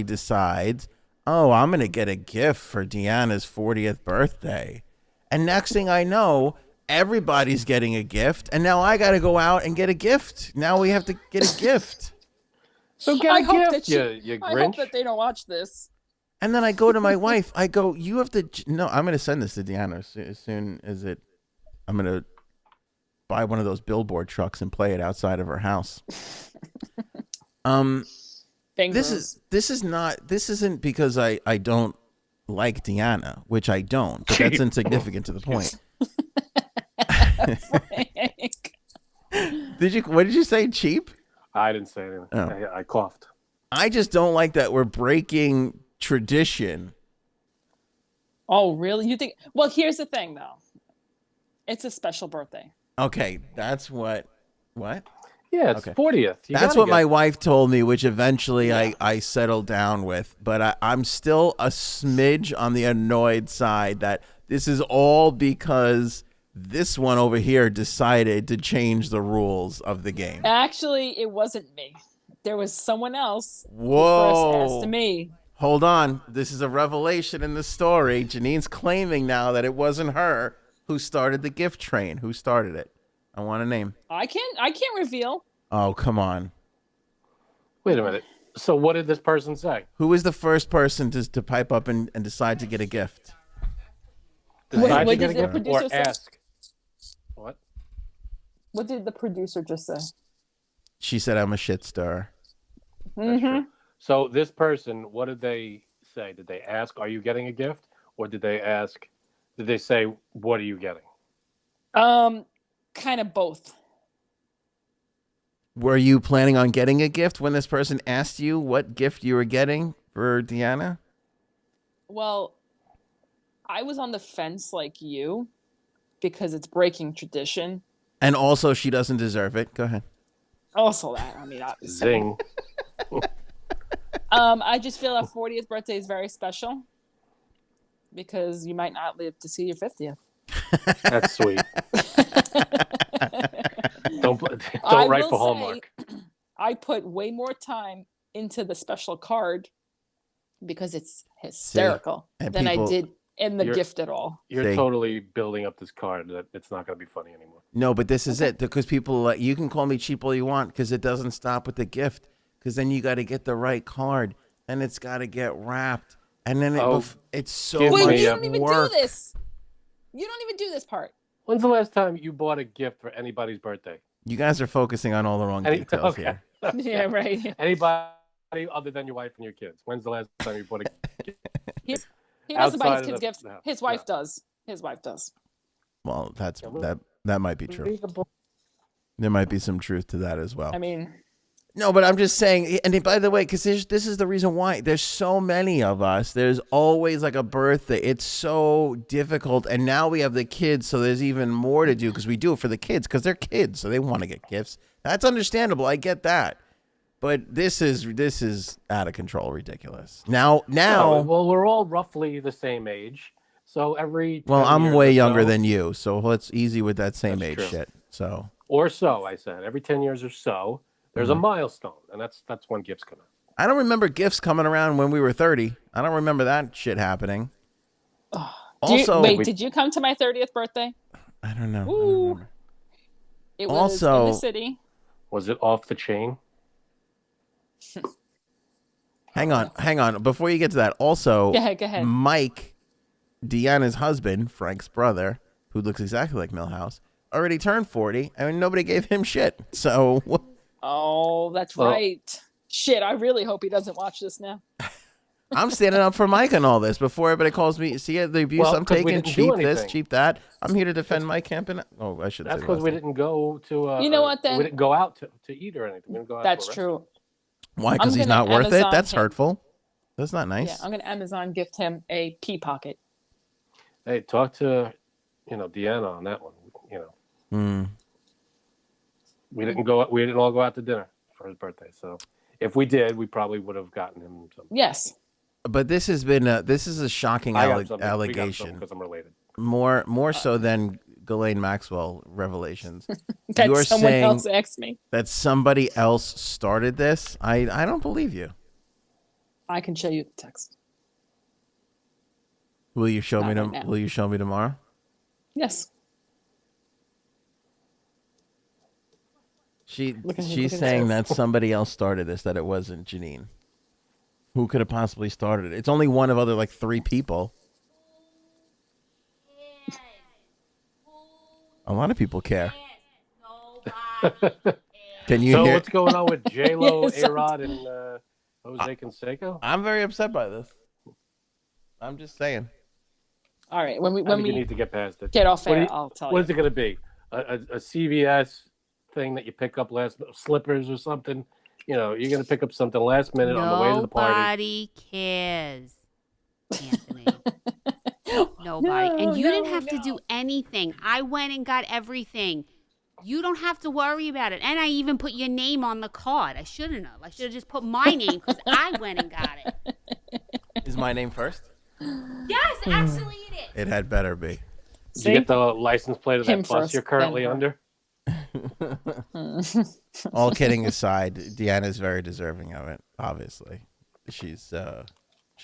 decides, oh, I'm going to get a gift for Deanna's 40th birthday. And next thing I know, everybody's getting a gift, and now I got to go out and get a gift. Now we have to get a gift. So get a gift, you Grinch. I hope that they don't watch this. And then I go to my wife. I go, you have to. No, I'm going to send this to Deanna as soon as it. I'm going to buy one of those billboard trucks and play it outside of her house. This isn't because I don't like Deanna, which I don't, but that's insignificant to the point. What did you say? Cheap? I didn't say anything. Oh. I coughed. I just don't like that we're breaking tradition. Oh, really? You think? Well, here's the thing, though. It's a special birthday. Okay, that's what? Yeah, it's 40th. That's what my wife told me, which eventually I settled down with. But I'm still a smidge on the annoyed side that this is all because this one over here decided to change the rules of the game. Actually, it wasn't me. There was someone else who first asked me. Hold on. This is a revelation in the story. Jeanine's claiming now that it wasn't her who started the gift train. Who started it? I want a name. I can't reveal. Oh, come on. Wait a minute. So what did this person say? Who was the first person to pipe up and decide to get a gift? Decide to get a gift or ask? What? What did the producer just say? She said, I'm a shit stirrer. Mm-hmm. So this person, what did they say? Did they ask, are you getting a gift? Or did they say, what are you getting? Kind of both. Were you planning on getting a gift when this person asked you what gift you were getting for Deanna? Well, I was on the fence like you because it's breaking tradition. And also she doesn't deserve it. Go ahead. Also that, I mean, obviously. Zing. I just feel our 40th birthday is very special because you might not live to see your 50th. That's sweet. Don't write for Hallmark. I put way more time into the special card because it's hysterical than I did in the gift at all. You're totally building up this card that it's not going to be funny anymore. No, but this is it, because people you can call me cheap all you want because it doesn't stop with the gift, because then you got to get the right card and it's got to get wrapped, and then it's so much work. You don't even do this. You don't even do this part. When's the last time you bought a gift for anybody's birthday? You guys are focusing on all the wrong details here. Yeah, right. Anybody other than your wife and your kids? When's the last time you bought a gift? He doesn't buy his kids gifts. His wife does. His wife does. Well, that might be true. There might be some truth to that as well. I mean, no, but I'm just saying, and by the way, because this is the reason why there's so many of us. There's always like a birthday. It's so difficult, and now we have the kids, so there's even more to do because we do it for the kids because they're kids, so they want to get gifts. That's understandable. I get that. But this is out of control, ridiculous. Now. Well, we're all roughly the same age, so every. Well, I'm way younger than you, so it's easy with that same age shit. So. Or so I said, every 10 years or so, there's a milestone, and that's when gifts come out. I don't remember gifts coming around when we were 30. I don't remember that shit happening. Did you come to my 30th birthday? I don't know. Ooh. It was in the city. Was it off the chain? Hang on. Before you get to that, also, go ahead. Mike, Deanna's husband, Frank's brother, who looks exactly like Milhouse, already turned 40, and nobody gave him shit. So. Oh, that's right. Shit, I really hope he doesn't watch this now. I'm standing up for Mike on all this before everybody calls me. See the abuse I'm taking? Cheap this, cheap that. I'm here to defend my campaign. Oh, I should say that's because we didn't go to. You know what? Then we didn't go out to eat or anything. We didn't go out. That's true. Why? Because he's not worth it? That's hurtful. That's not nice. Yeah, I'm going to Amazon gift him a pea pocket. Hey, talk to, Deanna on that one, We didn't all go out to dinner for his birthday. So if we did, we probably would have gotten him something. Yes. But this has been this is a shocking allegation. Because I'm related. More so than Ghislaine Maxwell revelations. That You're someone saying else asked me. that somebody else started this. I don't believe you. I can show you the text. Will you show Not me right now. Will you show me tomorrow? Yes. She's saying that somebody else started this, that it wasn't Jeanine. Who could have possibly started it? It's only one of other like 3 people. A lot of people care. Can you hear? What's going on with JLo, Yes. Arod, and Jose Canseco? I'm very upset by this. I'm just saying. All right. When I think we you need to get past it. get off air, I'll tell What you. is it going to be? A CVS thing that you pick up slippers or something? You know, you're going to pick up something last minute on the way to the party. Nobody cares, Anthony. Nobody. And you didn't have to do anything. I went and got everything. You don't have to worry about it. And I even put your name on the card. I shouldn't have. I should have just put my name because I went and got it. Is my name first? Yes, actually it is. It had better be. Did See? you get the license plate of Him that bus first, you're currently then under? All kidding aside, Deanna's very deserving of it. Obviously, she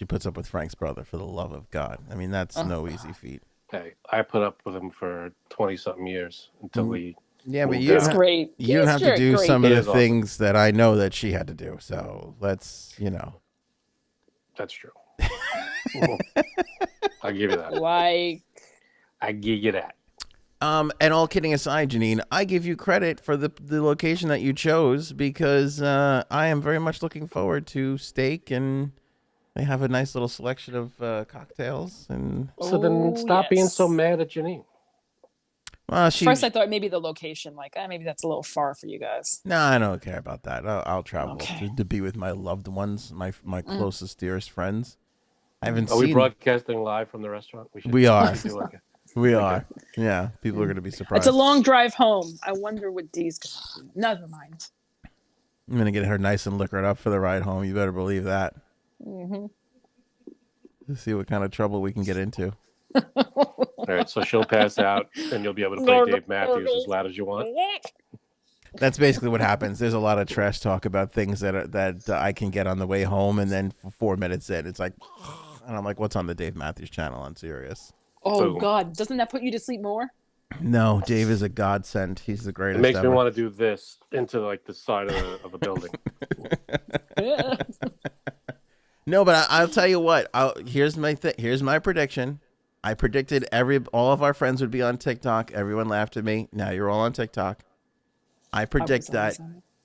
puts up with Frank's brother for the love of God. I mean, that's no easy feat. Hey, I put up with him for 20-something years until we. Yeah, but Well, you that's don't, Great. you don't have to do great. some of It the is awesome. things that I know that she had to do. So let's, That's true. I'll give you that. Like, I give you that. And all kidding aside, Jeanine, I give you credit for the location that you chose because I am very much looking forward to steak, and they have a nice little selection of cocktails. And So then stop being so yes. mad at Jeanine. First, I thought maybe the location, like, maybe that's a little far for you guys. No, I don't care about that. I'll travel Okay. to be with my loved ones, my closest, dearest friends. I haven't Are seen. we broadcasting live from the restaurant? We are. we should do like a- We are. Yeah, people are going to be surprised. It's a long drive home. I wonder what Dee's going to do. Never mind. I'm going to get her nice and liquored up for the ride home. You better believe that. Mm-hmm. Let's see what kind of trouble we can get into. All right, so she'll pass out, and you'll be able to play Dave Matthews as loud as you want. That's basically what happens. There's a lot of trash talk about things that I can get on the way home, and then 4 minutes in, it's like, and I'm like, what's on the Dave Matthews channel on Sirius? Oh, Boom. God. Doesn't that put you to sleep more? No, Dave is a godsend. He's the greatest It makes ever. me want to do this into like the side of a building. No, but I'll tell you what. Here's my prediction. I predicted all of our friends would be on TikTok. Everyone laughed at me. Now you're all on TikTok. I predict that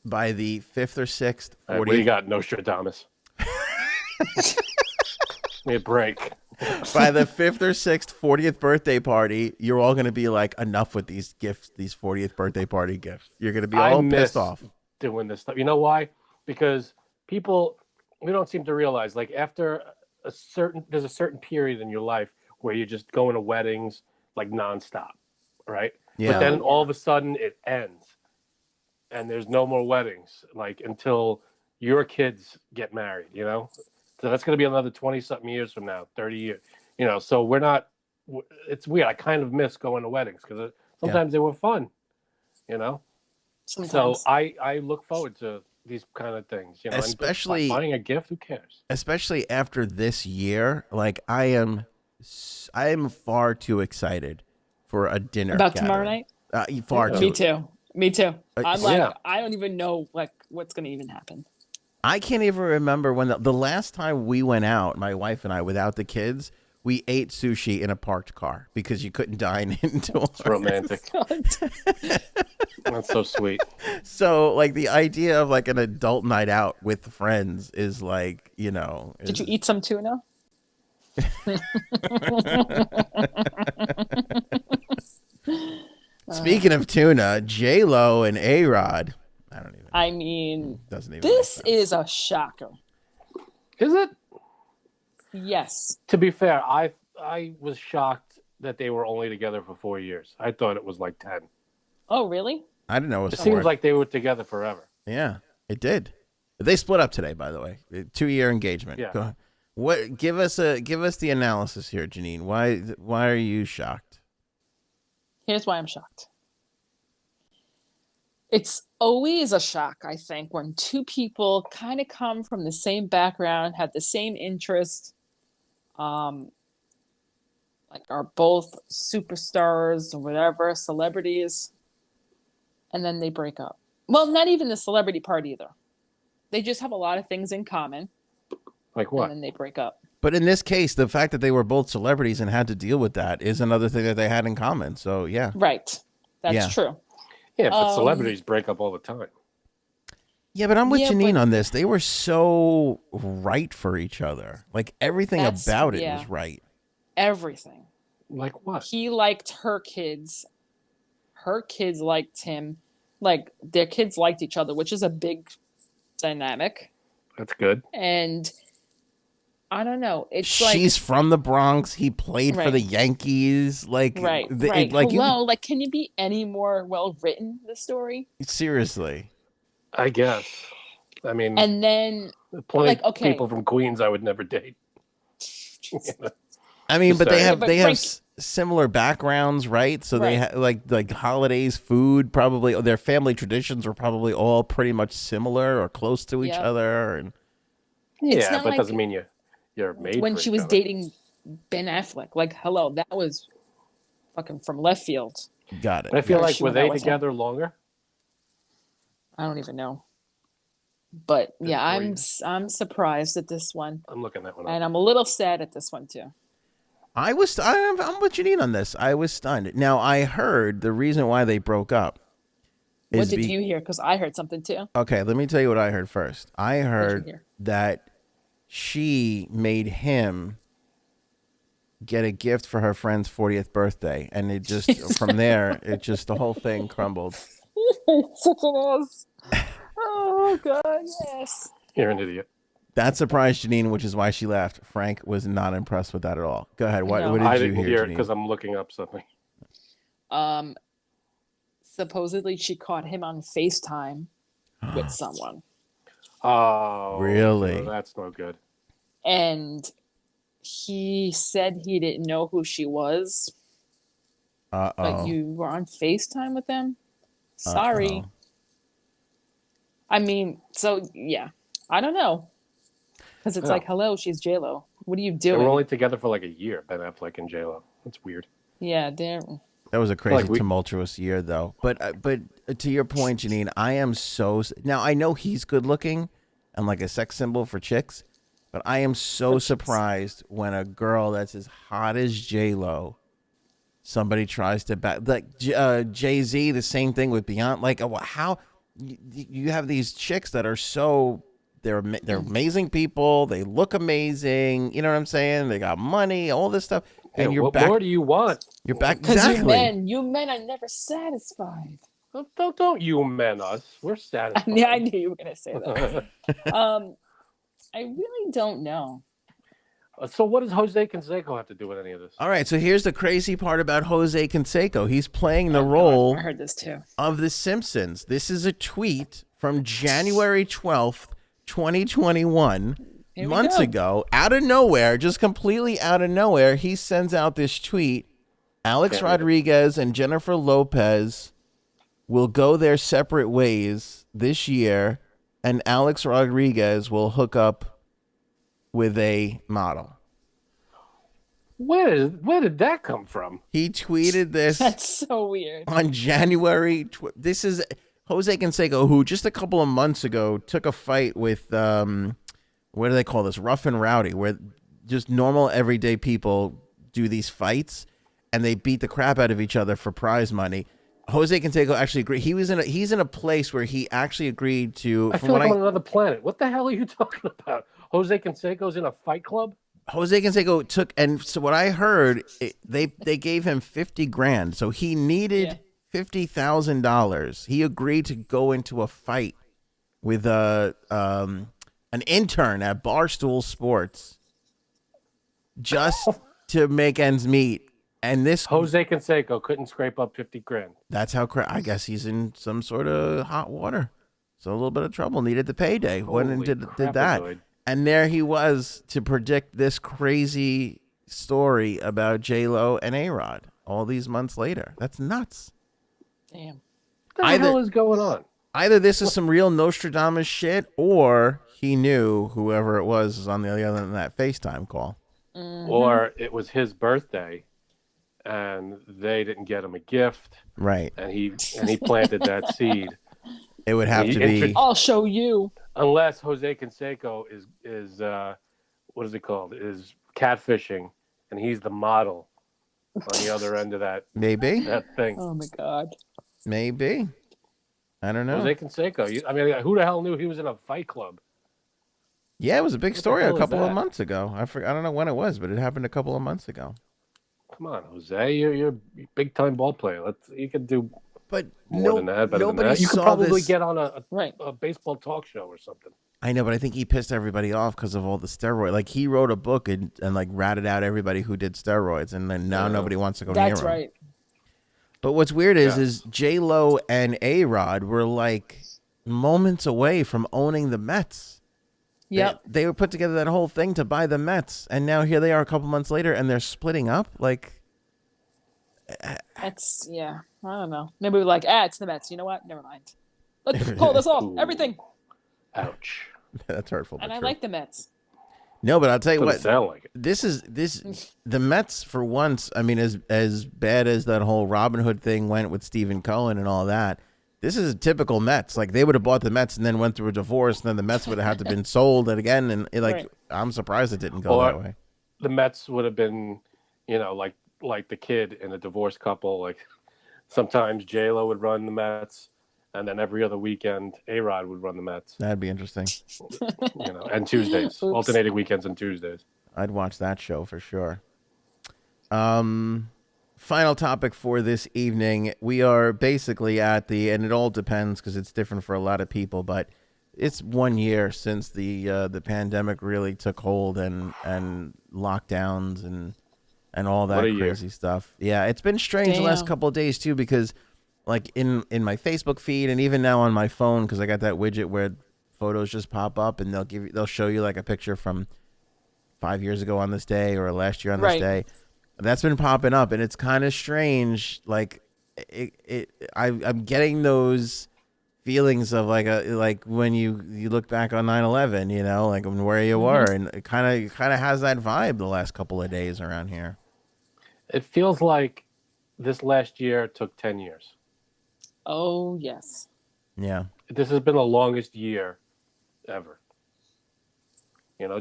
by the 5th or 6th, All right, what do you got, Nostradamus? Give me a break. by the 5th or 6th 40th birthday party, you're all going to be like, enough with these gifts, these 40th birthday party gifts. You're going to be all pissed off. Doing this stuff. You know why? Because people, we don't seem to realize, like, after there's a certain period in your life where you're just going to weddings like nonstop, right? Yeah. But then all of a sudden it ends, and there's no more weddings, like, until your kids get married, you know? So that's going to be another 20-something years from now, 30 years, you know? So it's weird. I kind of miss going to weddings because sometimes they were fun, you know? Sometimes. So I look forward to these kind of things, you know? Especially and buying a gift, who cares? Especially after this year, like I am far too excited for a dinner About gathering. tomorrow night? Far Yeah. too. Me too. I'm like, yeah. I don't even know like what's going to even happen. I can't even remember when the last time we went out, my wife and I, without the kids, we ate sushi in a parked car because you couldn't dine indoors. It's romantic. That's so sweet. So, like, the idea of like an adult night out with friends is like, you know. Did you eat some tuna? Speaking of tuna, JLo and Arod. I mean, Doesn't even. this is a shocker. Is it? Yes. To be fair, I was shocked that they were only together for 4 years. I thought it was like 10. Oh, really? I didn't know it was It 4. seems like they were together forever. Yeah, it did. They split up today, by the way. 2-year engagement. Yeah. Go ahead. What? Give us the analysis here, Jeanine. Why are you shocked? Here's why I'm shocked. It's always a shock, I think, when two people kind of come from the same background, have the same interest, like are both superstars or whatever, celebrities, and then they break up. Well, not even the celebrity part either. They just have a lot of things in common. Like what? And then they break up. But in this case, the fact that they were both celebrities and had to deal with that is another thing that they had in common. So, yeah. Right. That's true. Yeah, but celebrities break up all the time. Yeah, but I'm with Jeanine but- on this. They were so right for each other. Like, everything about it was right. Everything. Like what? He liked her kids. Her kids liked him. Like, their kids liked each other, which is a big dynamic. That's good. And I don't know. It's She's from the Bronx. He played for the Yankees. Like, right. Like, hello, like, can you be any more well written? The story. Seriously. I guess. I mean, And then, plenty of people from Queens I would never date. I mean, but they have Frank, similar backgrounds, right? So they like holidays, food, probably their family traditions were probably all pretty much similar or close to each other. And yeah, but doesn't mean you're made when for she each was other. dating Ben Affleck. Like, hello, that was fucking from left field. Got it. I feel like She were went out they with him. together longer? I don't even know. But yeah, Good for I'm surprised at this one, I'm looking that one up. and I'm a little sad at this one too. I'm with Jeanine on this. I was stunned. Now, I heard the reason why they broke up. What did you hear? Because I heard something too. Okay, let me tell you what I heard first. I What'd you heard hear? that she made him get a gift for her friend's 40th birthday, and it just from there, it just the whole thing crumbled. Such an ass. Oh God, yes. You're an idiot. That surprised Jeanine, which is why she laughed. Frank was not impressed with that at all. Go ahead. What, No. what I did you didn't hear, hear it Jeanine? because I'm looking up something. Supposedly she caught him on FaceTime with someone, Oh, Really? no, that's no good. and he said he didn't know who she was. But Uh-oh. you were on FaceTime with them? Sorry. Uh-oh. I mean, so yeah, I don't know. Because it's Yeah. like, hello, she's JLo. What are you They doing? were only together for like a year, Ben Affleck and JLo. That's weird. Yeah, they're That was a crazy, Like tumultuous year, though. But to your point, Jeanine, I am so now. I know he's good looking and like a sex symbol for chicks, but I am so surprised when a girl that's as hot as JLo, somebody tries to back like Jay-Z. The same thing with Beyonce. Like, how you have these chicks that are so. They're amazing people. They look amazing. You know what I'm saying? They got money, all this stuff. And you're what back. more do you want? You're back. because Exactly. you men are never satisfied. Don't you men us. We're satisfied. Yeah, I knew you were gonna say that. I really don't know. So what does Jose Canseco have to do with any of this? All right. So here's the crazy part about Jose Canseco. He's playing the Oh, God, role I heard this too. of The Simpsons. This is a tweet from January 12th, 2021. Here we Months go. ago, out of nowhere, just completely out of nowhere, he sends out this tweet. Alex Can't read it. Rodriguez and Jennifer Lopez will go their separate ways this year, and Alex Rodriguez will hook up with a model. Where did that come from? He tweeted this That's so weird. on January. This is Jose Canseco, who just a couple of months ago took a fight with what do they call this? Rough and Rowdy, where just normal everyday people do these fights and they beat the crap out of each other for prize money. Jose Canseco actually agreed. He's in a place where he actually agreed to. I feel like I'm on another planet. What the hell are you talking about? Jose Canseco's in a fight club? Jose Canseco took, and so what I heard, they gave him $50,000, so he needed $50,000. He agreed to go into a fight with an intern at Barstool Sports just to make ends meet And this Jose Canseco couldn't scrape up 50 grand. that's how I guess he's in some sort of hot water. So a little bit of trouble, needed the payday. Went and did that. Crapazoid. And there he was to predict this crazy story about JLo and Arod all these months later. That's nuts. Damn. What the hell is going on? Either this is some real Nostradamus shit, or he knew whoever it was on the other end of that FaceTime call. Mm-hmm. Or it was his birthday, and they didn't get him a gift, Right. and he planted that seed. It would have to be. I'll show you. Unless Jose Canseco is what is it called? Is catfishing, and he's the model on the other end of that Maybe. thing. Oh my God. Maybe. I don't know. Jose Canseco. I mean, who the hell knew he was in a fight club? Yeah, it was a big story a hell is couple of that? months ago. I don't know when it was, but it happened a couple of months ago. Come on, Jose, you're a big time ball player. You could do But more than that. Better than nobody that. You could saw probably this. get on a Right. baseball talk show or something. I know, but I think he pissed everybody off because of all the steroid. Like he wrote a book and like ratted out everybody who did steroids, and then now nobody wants to go near That's him. right. But what's weird is Yeah. JLo and Arod were like moments away from owning the Mets. Yep. They were put together that whole thing to buy the Mets, and now here they are a couple months later, and they're splitting up. Like, That's, yeah. I don't know. Maybe we're like, it's the Mets. You know what? Never mind. Let's pull this off. Ooh. Everything. Ouch. that's hurtful. And but I true. like the Mets. No, but I'll tell you Doesn't what. sound like it. This the Mets for once. I mean, as bad as that whole Robin Hood thing went with Stephen Cohen and all that, this is a typical Mets. Like they would have bought the Mets and then went through a divorce, and then the Mets would have had to been sold and again. And Right. I'm surprised it didn't go Or- that way. The Mets would have been, like the kid in a divorced couple. Like sometimes JLo would run the Mets, and then every other weekend Arod would run the Mets. That'd be interesting. And Tuesdays, Oops. alternating weekends and Tuesdays. I'd watch that show for sure. Final topic for this evening. We are basically at the, and it all depends because it's different for a lot of people, but it's 1 year since the pandemic really took hold and lockdowns and all that What a year. crazy stuff. Yeah, it's been strange the last Damn. couple of days too, because like in my Facebook feed and even now on my phone, because I got that widget where photos just pop up and they'll show you like a picture from 5 years ago on this day or last year on this Right. day. That's been popping up, and it's kind of strange. Like I'm getting those feelings of like when you look back on 9/11, like where you were, and it kind of has that vibe the last couple of days around here. It feels like this last year took 10 years. Oh, yes. Yeah, This has been the longest year ever.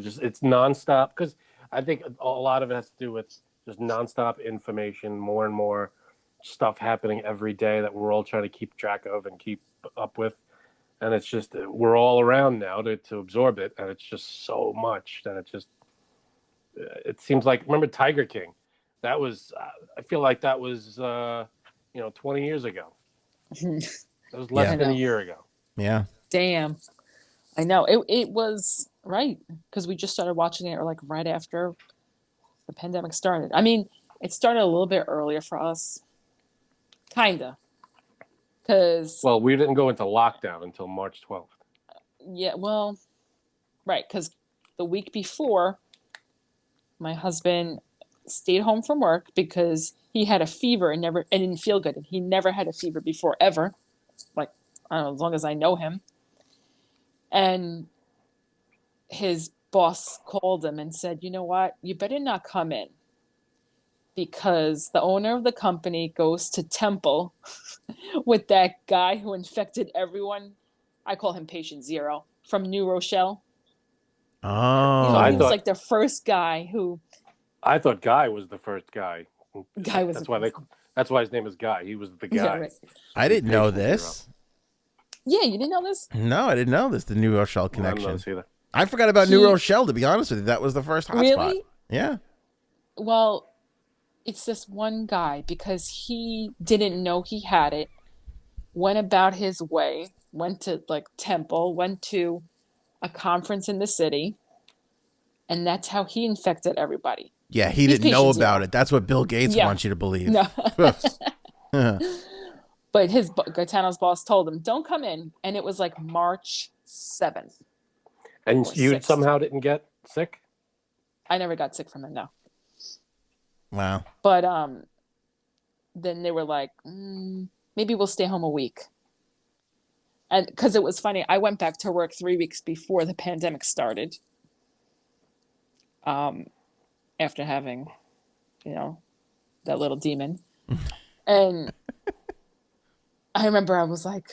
Just it's nonstop, because I think a lot of it has to do with just nonstop information, more and more stuff happening every day that we're all trying to keep track of and keep up with. And it's just, we're all around now to absorb it. And it's just so much that it seems like, remember Tiger King? That was, I feel like that was, 20 years ago. That was less Yeah. than a year ago. yeah. Damn. I know. It was right, because we just started watching it like right after the pandemic started. I mean, it started a little bit earlier for us. Kinda. Because, Well, we didn't go into lockdown until March 12th. yeah, well, right, because the week before, my husband stayed home from work because he had a fever and didn't feel good. And he never had a fever before, ever. Like, I don't know, as long as I know him. And his boss called him and said, you know what, you better not come in, because the owner of the company goes to Temple with that guy who infected everyone. I call him Patient Zero from New Rochelle. Oh, I He was thought- like the first guy who. I thought Guy was the first guy. Guy was That's the why first. that's why his name is Guy. He was the guy. Yeah, right. I didn't know Patient this. Yeah, you didn't know this? No, I didn't know this. The New Rochelle I don't know connection. this either. I forgot about New He- Rochelle. To be honest with you, that was the first hotspot. Really? Yeah. Well, it's this one guy, because he didn't know he had it, went about his way, went to like Temple, went to a conference in the city, and that's how he infected everybody. Yeah, he didn't know about it. That's what Bill Gates wants you to believe. No. But Gaetano's boss told him, don't come in. And it was like March 7th. And you 6th. somehow didn't get sick? I never got sick from it, no. Wow. But then they were like, maybe we'll stay home a week. And because it was funny, I went back to work 3 weeks before the pandemic started. After having, that little demon. And I remember I was like,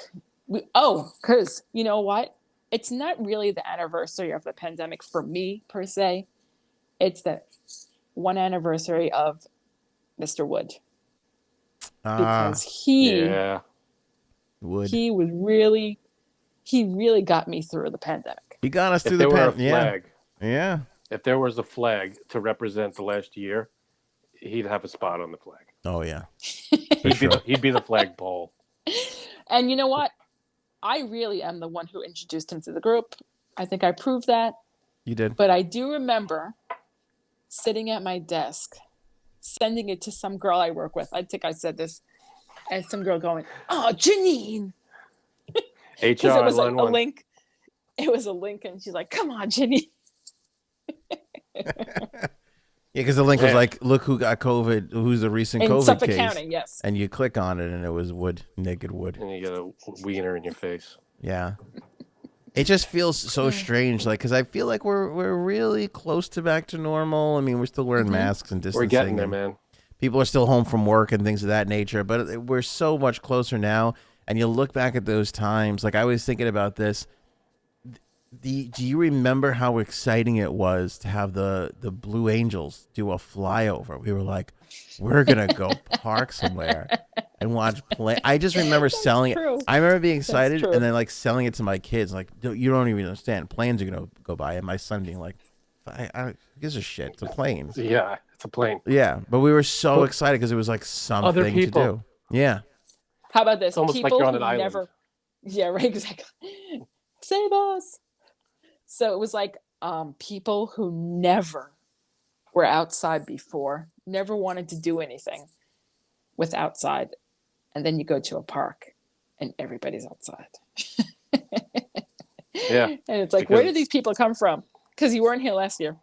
because you know what? It's not really the anniversary of the pandemic for me, per se. It's the one anniversary of Mr. Wood. Because he really got me through the pandemic. He got us through the pandemic. Yeah. If there was a flag to represent the last year, he'd have a spot on the flag. Oh, yeah. He'd be the flagpole. And you know what? I really am the one who introduced him to the group. I think I proved that. You did. But I do remember sitting at my desk, sending it to some girl I work with. I think I said this. And some girl going, "Oh, Jeanine." HR it was like a link. It was a link, and she's like, "Come on, Jeanine." Yeah, because the link was like, "Look who got COVID. Who's the recent in COVID Suffolk case?" County, yes. And you click on it, and it was Wood, naked Wood. And you get a wiener in your face. Yeah. It just feels so strange, like, because I feel like we're really close to back to normal. I mean, we're still wearing masks and distancing. We're getting there, man. People are still home from work and things of that nature, but we're so much closer now. And you look back at those times, like I was thinking about this. Do you remember how exciting it was to have the Blue Angels do a flyover? We were like, we're going to go park somewhere and watch play. I just remember selling it. I remember being excited and then like selling it to my kids. Like, you don't even understand. Planes are going to go by. And my son being like, I gives a shit. It's a plane. Yeah, it's a plane. Yeah, but we were so excited because it was like something to do. Yeah. How about this? It's almost people like you're on an who island. never. Yeah, right. Exactly. Save us. So it was like people who never were outside before, never wanted to do anything with outside, and then you go to a park, and everybody's outside. Yeah, and it's like, where did these people come from? Because you weren't here last year.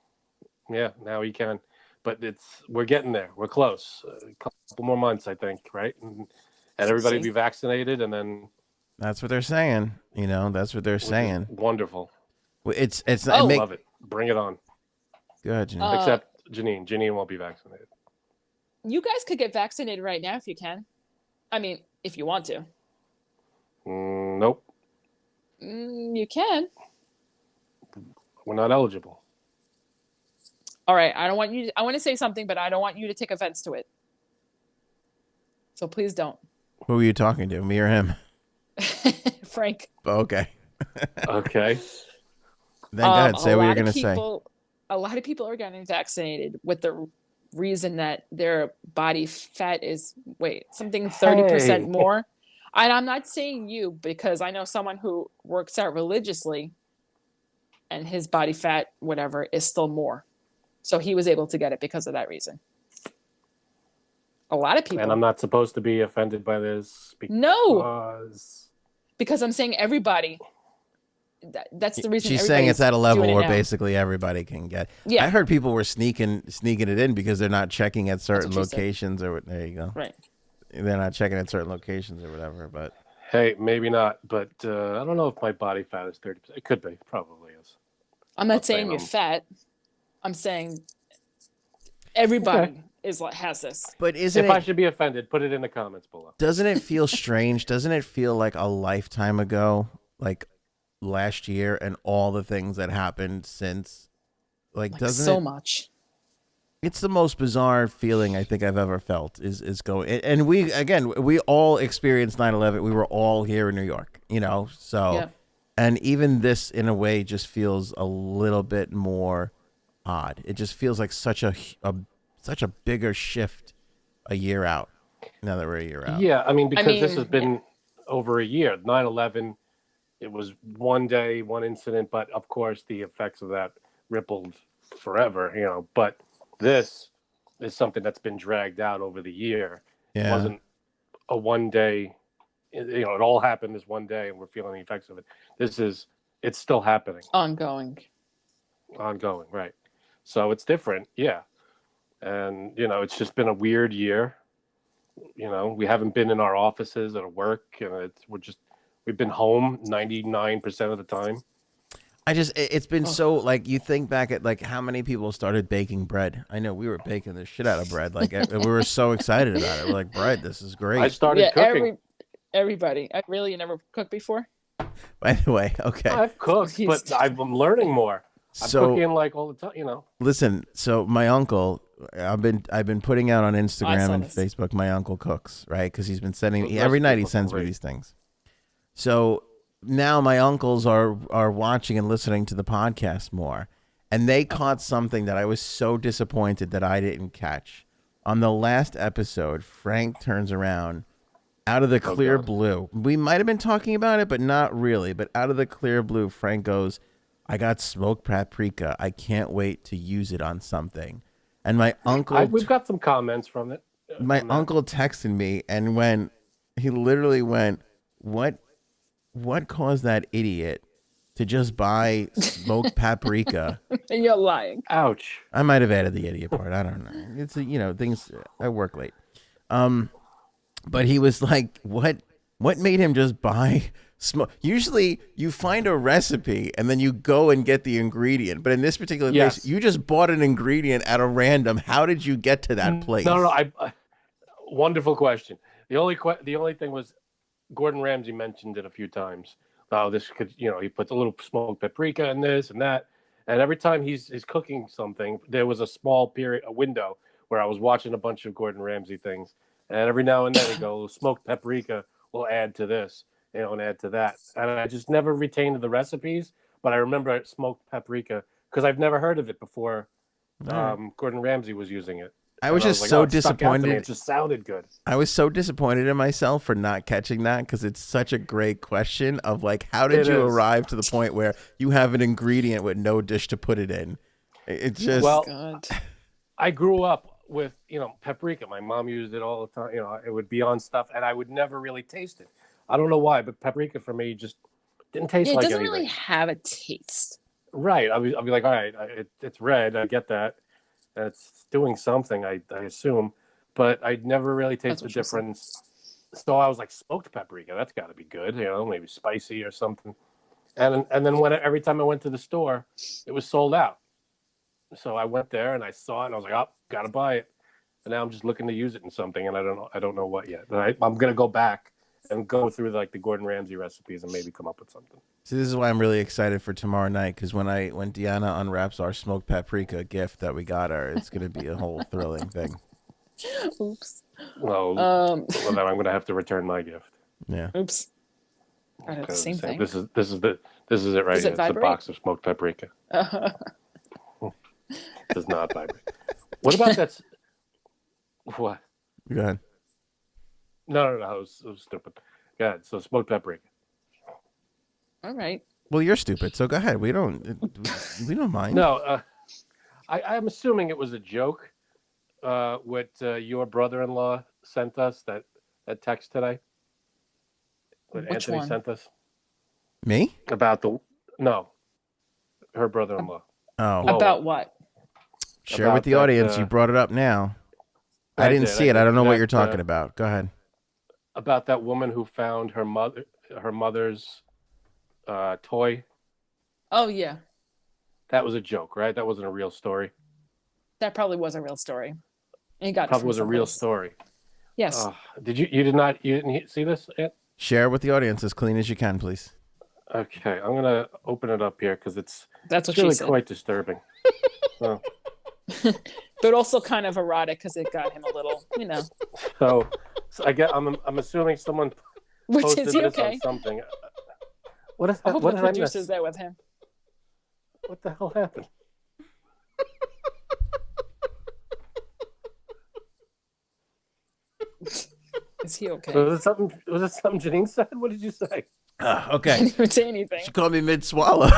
Yeah, now you can, but we're getting there. We're close. A couple more months, I think, right? And everybody be vaccinated, and then that's what they're saying. That's what they're saying. Wonderful. It's I love it. Bring it on. Good, Jeanine. Except Jeanine. Jeanine won't be vaccinated. You guys could get vaccinated right now if you can. I mean, if you want to. Nope. You can. We're not eligible. All right. I want to say something, but I don't want you to take offense to it. So please don't. Who are you talking to? Me or him? Frank. Okay. Okay. Then go ahead. Say what you're going to say. A lot of people are getting vaccinated with the reason that their body fat is, 30% more. And I'm not saying you, because I know someone who works out religiously and his body fat, whatever, is still more. So he was able to get it because of that reason. A lot of people. And I'm not supposed to be offended by this because I'm saying everybody. That's the reason. She's saying it's at a level where basically everybody can get. Yeah. I heard people were sneaking it in because they're not checking at certain locations or there you go. Right. They're not checking at certain locations or whatever. But hey, maybe not. But I don't know if my body fat is 30%. It could be. Probably is. I'm not saying you're fat. I'm saying everybody has this. But if I should be offended, put it in the comments below. Doesn't it feel strange? Doesn't it feel like a lifetime ago? Like last year and all the things that happened since, doesn't so it, much. It's the most bizarre feeling I think I've ever felt is going, and we all experienced 9/11. We were all here in New York, so and even this in a way just feels a little bit more odd. It just feels like such a bigger shift a year out now that we're a year out. Yeah, I mean, this has been over a year. 9/11, it was one day, one incident, but of course the effects of that rippled forever, but This is something that's been dragged out over the year. Yeah. It wasn't a one day, it all happened this one day and we're feeling the effects of it. It's still happening. Ongoing, right. So it's different. Yeah. And, it's just been a weird year. We haven't been in our offices at work, and we've been home 99% of the time. It's been so, like, you think back at, like, how many people started baking bread. I know we were baking the shit out of bread. Like, we were so excited about it. We're like, bread, this is great. I started cooking. Everybody. You never cooked before? By the way, okay. I've cooked, but I'm learning more. I'm cooking, like, all the time, Listen, so my uncle, I've been putting out on Instagram and Facebook, my uncle cooks, right? Because he's been sending, every night he sends me these things. So now my uncles are watching and listening to the podcast more, and they caught something that I was so disappointed that I didn't catch. On the last episode, Frank turns around out of the clear blue. We might have been talking about it, but not really. But out of the clear blue, Frank goes, "I got smoked paprika. I can't wait to use it on something." And my uncle, we've got some comments from it. My uncle texted me and he literally went, What caused that idiot to just buy smoked paprika? You're lying. Ouch. I might have added the idiot part. I don't know. It's things. I work late. But he was like, what made him just buy smoke? Usually you find a recipe and then you go and get the ingredient. But in this particular case, you just bought an ingredient at a random. How did you get to that place? No. Wonderful question. The only thing was, Gordon Ramsay mentioned it a few times. Oh, this could, he puts a little smoked paprika in this and that. And every time he's cooking something, there was a window where I was watching a bunch of Gordon Ramsay things. And every now and then he goes, smoked paprika will add to this, and add to that. And I just never retained the recipes, but I remember smoked paprika because I've never heard of it before. Gordon Ramsay was using it. I was just so disappointed. It just sounded good. I was so disappointed in myself for not catching that, because it's such a great question of, like, how did you arrive to the point where you have an ingredient with no dish to put it in? It just... Well, God. I grew up with, paprika. My mom used it all the time. It would be on stuff, and I would never really taste it. I don't know why, but paprika for me just didn't taste like anything. It doesn't really have a taste. Right. I'll be like, all right, it's red. I get that. It's doing something, I assume, but I'd never really tasted the difference. So I was like, smoked paprika, that's got to be good, maybe spicy or something. And then every time I went to the store, it was sold out. So I went there and I saw it and I was like, oh, gotta buy it. And now I'm just looking to use it in something, and I don't know what yet. But I'm gonna go back and go through like the Gordon Ramsay recipes and maybe come up with something. See, this is why I'm really excited for tomorrow night, because when Deanna unwraps our smoked paprika gift that we got her, it's going to be a whole thrilling thing. Oops. Well, then I'm going to have to return my gift. Yeah. Oops. I have the same thing. This is it right here. It's a box of smoked paprika. Does not vibrate. What about that? What? Go ahead. No. It was stupid. Go ahead. So smoked paprika. All right. Well, you're stupid, so go ahead. We don't mind. No, I'm assuming it was a joke. What your brother-in-law sent us that text today. What Which Anthony one? sent us. Me? About her brother-in-law. Oh. About what? Share with the audience. You brought it up now. I didn't see it. I don't know what you're talking about. Go ahead. About that woman who found her mother's toy. Oh yeah. That was a joke, right? That wasn't a real story. That probably was a real story. And you got probably was a real story. Yes. You didn't see this, Ant? Share with the audience as clean as you can, please. Okay, I'm gonna open it up here because it's what really she said. quite disturbing. So. But also kind of erotic because it got him a little, So I'm assuming someone posted is he this okay? on something. What is I that? hope What the did I miss? producer's there with him. What the hell happened? Is he okay? Was it something Jeanine said? What did you say? Okay. I didn't even say anything. She called me mid-swallow.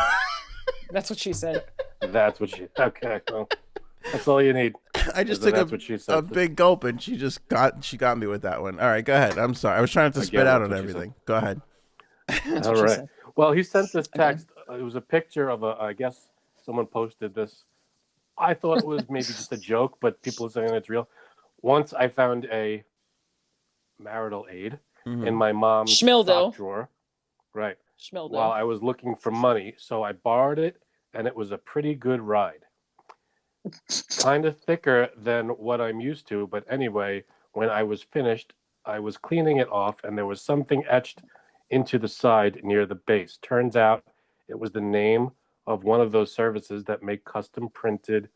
That's what she said. That's what she. Okay, well, that's all you need. I just So took that's what she said. a big gulp, and she got me with that one. All right, go ahead. I'm sorry. I was trying to spit Again, out that's on what she everything. Go ahead. That's All what she right. said. Well, he sent this text. It was a picture of I guess someone posted this. I thought it was maybe just a joke, but people are saying it's real. Once I found a marital aid in my mom's Schmildo. sock drawer, right, Schmildo. while I was looking for money. So I borrowed it, and it was a pretty good ride. Kind of thicker than what I'm used to, but anyway, when I was finished, I was cleaning it off, and there was something etched into the side near the base. Turns out it was the name of one of those services that make custom printed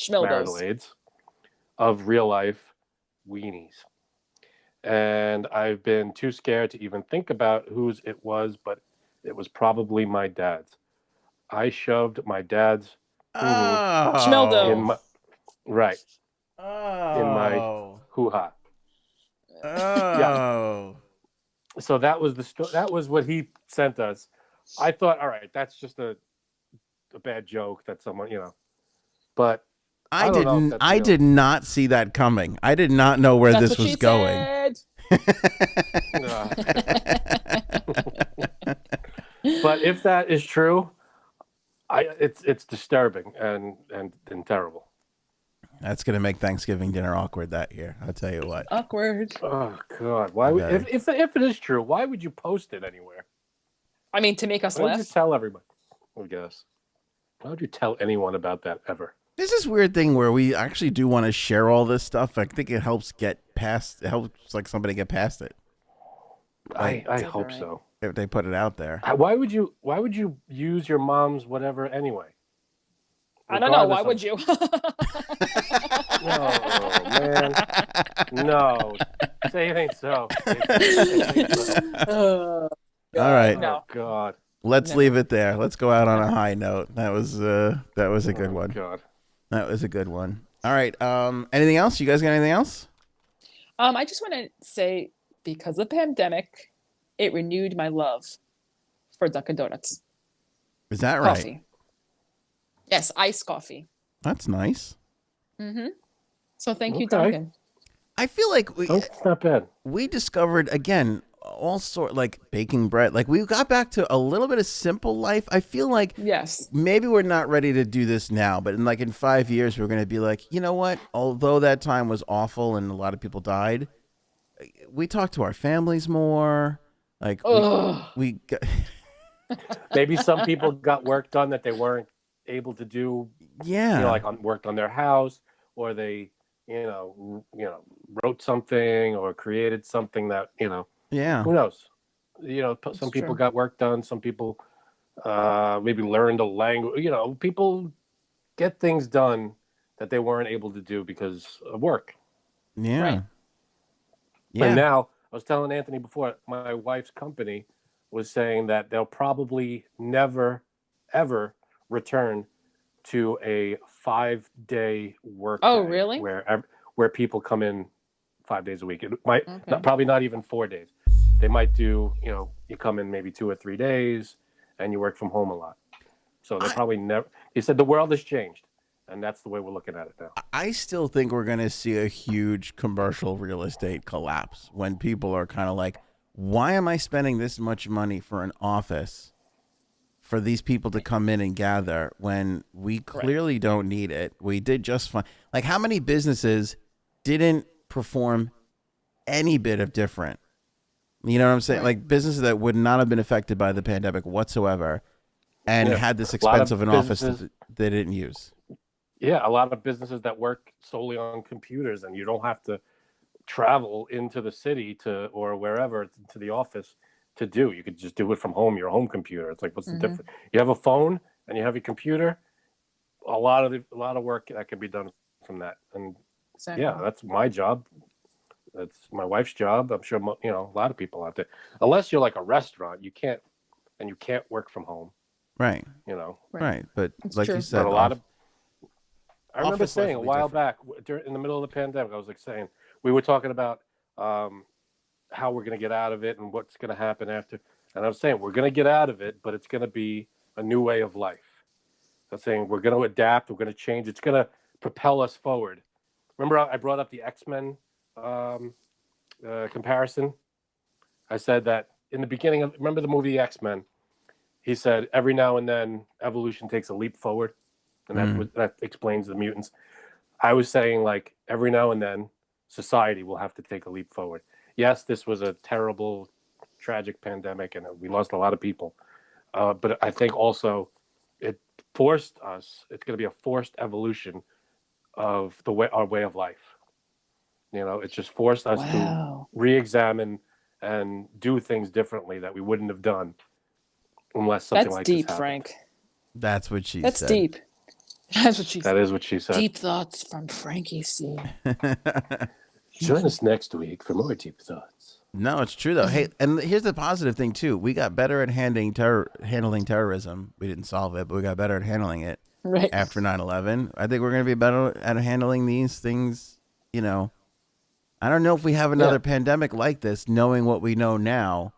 marital Schmildos. aids of real life weenies. And I've been too scared to even think about whose it was, but it was probably my dad's. I shoved my dad's Schmildo. in my right in my Oh. hoo-ha. Oh. So that was that was what he sent us. I thought, all right, that's just a bad joke that someone, but I don't know if didn't. that's I real. did not see that coming. I did not know where That's this what was she going. said. But if that is true, it's disturbing and terrible. That's gonna make Thanksgiving dinner awkward that year. I'll tell you what. Awkward. Oh God! Why would if it is true? Why would you post it anywhere? I mean, to make us Why would you laugh. tell everybody? I guess. Why would you tell anyone about that ever? There's this weird thing where we actually do want to share all this stuff. I think it helps get past. It helps like somebody get past it. Like, I hope so. If they put it out there. Why would you use your mom's whatever anyway? I don't know. Why Regardless would you? No, man. No. Say it ain't so. It ain't so. All right. No. Oh God. Let's leave it there. Let's go out on a high note. That was a good one. God. That was a good one. All right. Anything else? You guys got anything else? I just want to say, because of the pandemic, it renewed my love for Dunkin' Donuts. Is that right? Coffee. Yes, iced coffee. That's nice. Mm-hmm. So thank you, Okay. Dunkin'. I feel like It's not bad. we discovered again all sort like baking bread. Like we got back to a little bit of simple life. I feel like Yes. maybe we're not ready to do this now, but in 5 years we're going to be like, you know what? Although that time was awful and a lot of people died, we talk to our families more. Like we got, Maybe some people got work done that they weren't able to do. yeah. Like worked on their house, or they, wrote something or created something that Yeah. Who knows? Some people true. got work done. Some people maybe learned a language. People get things done that they weren't able to do because of work. Yeah. Right. Yeah. And now, I was telling Anthony before, my wife's company was saying that they'll probably never, ever return to a 5-day work Oh, day really? where people come in 5 days a week. It might Okay. probably not even 4 days. They might do, you come in maybe 2 or 3 days and you work from home a lot. So they probably never. He said the world has changed, and that's the way we're looking at it now. I still think we're going to see a huge commercial real estate collapse when people are kind of like, why am I spending this much money for an office for these people to come in and gather when we clearly don't need it? We did just fine. Like, how many businesses didn't perform any bit of different? You know what I'm saying? Right. Like businesses that would not have been affected by the pandemic whatsoever and Yeah. had this A lot of expensive an office that businesses- they didn't use. Yeah, a lot of businesses that work solely on computers, and you don't have to travel into the city or wherever to the office to do. You could just do it from home, your home computer. It's like, what's the difference? You have a phone and you have your computer. A lot of work that can be done from that. And Exactly. yeah, that's my job. That's my wife's job. I'm sure a lot of people out there. Unless you're like a restaurant, you can't work from home. Right. Right. But It's like true. you said, But a lot of I remember office life saying a will be while back in the middle of the pandemic, I was like saying we were talking about how we're going to get out of it and what's going to happen after. And I was saying we're going to get out of it, but it's going to be a new way of life. I was saying we're going to adapt. We're going to change. It's going to propel us forward. Remember, I brought up the X-Men comparison. I said that in the beginning of, remember the movie X-Men? He said every now and then evolution takes a leap forward, and that explains the mutants. I was saying, like, every now and then society will have to take a leap forward. Yes, this was a terrible, tragic pandemic, and we lost a lot of people. But I think also it forced us. It's going to be a forced evolution of our way of life. You know, it's just forced us to re-examine and do things differently that we wouldn't have done unless something like this happened. That's deep, Frank. That's what she said. That's deep. That's what she said. That is what she said. Deep thoughts from Frankie C. Join us next week for more deep thoughts. No, it's true though. Hey, and here's the positive thing too. We got better at handling terrorism. We didn't solve it, but we got better at handling it after 9/11. I think we're going to be better at handling these things. You know, I don't know if we have another pandemic like this, knowing what we know now.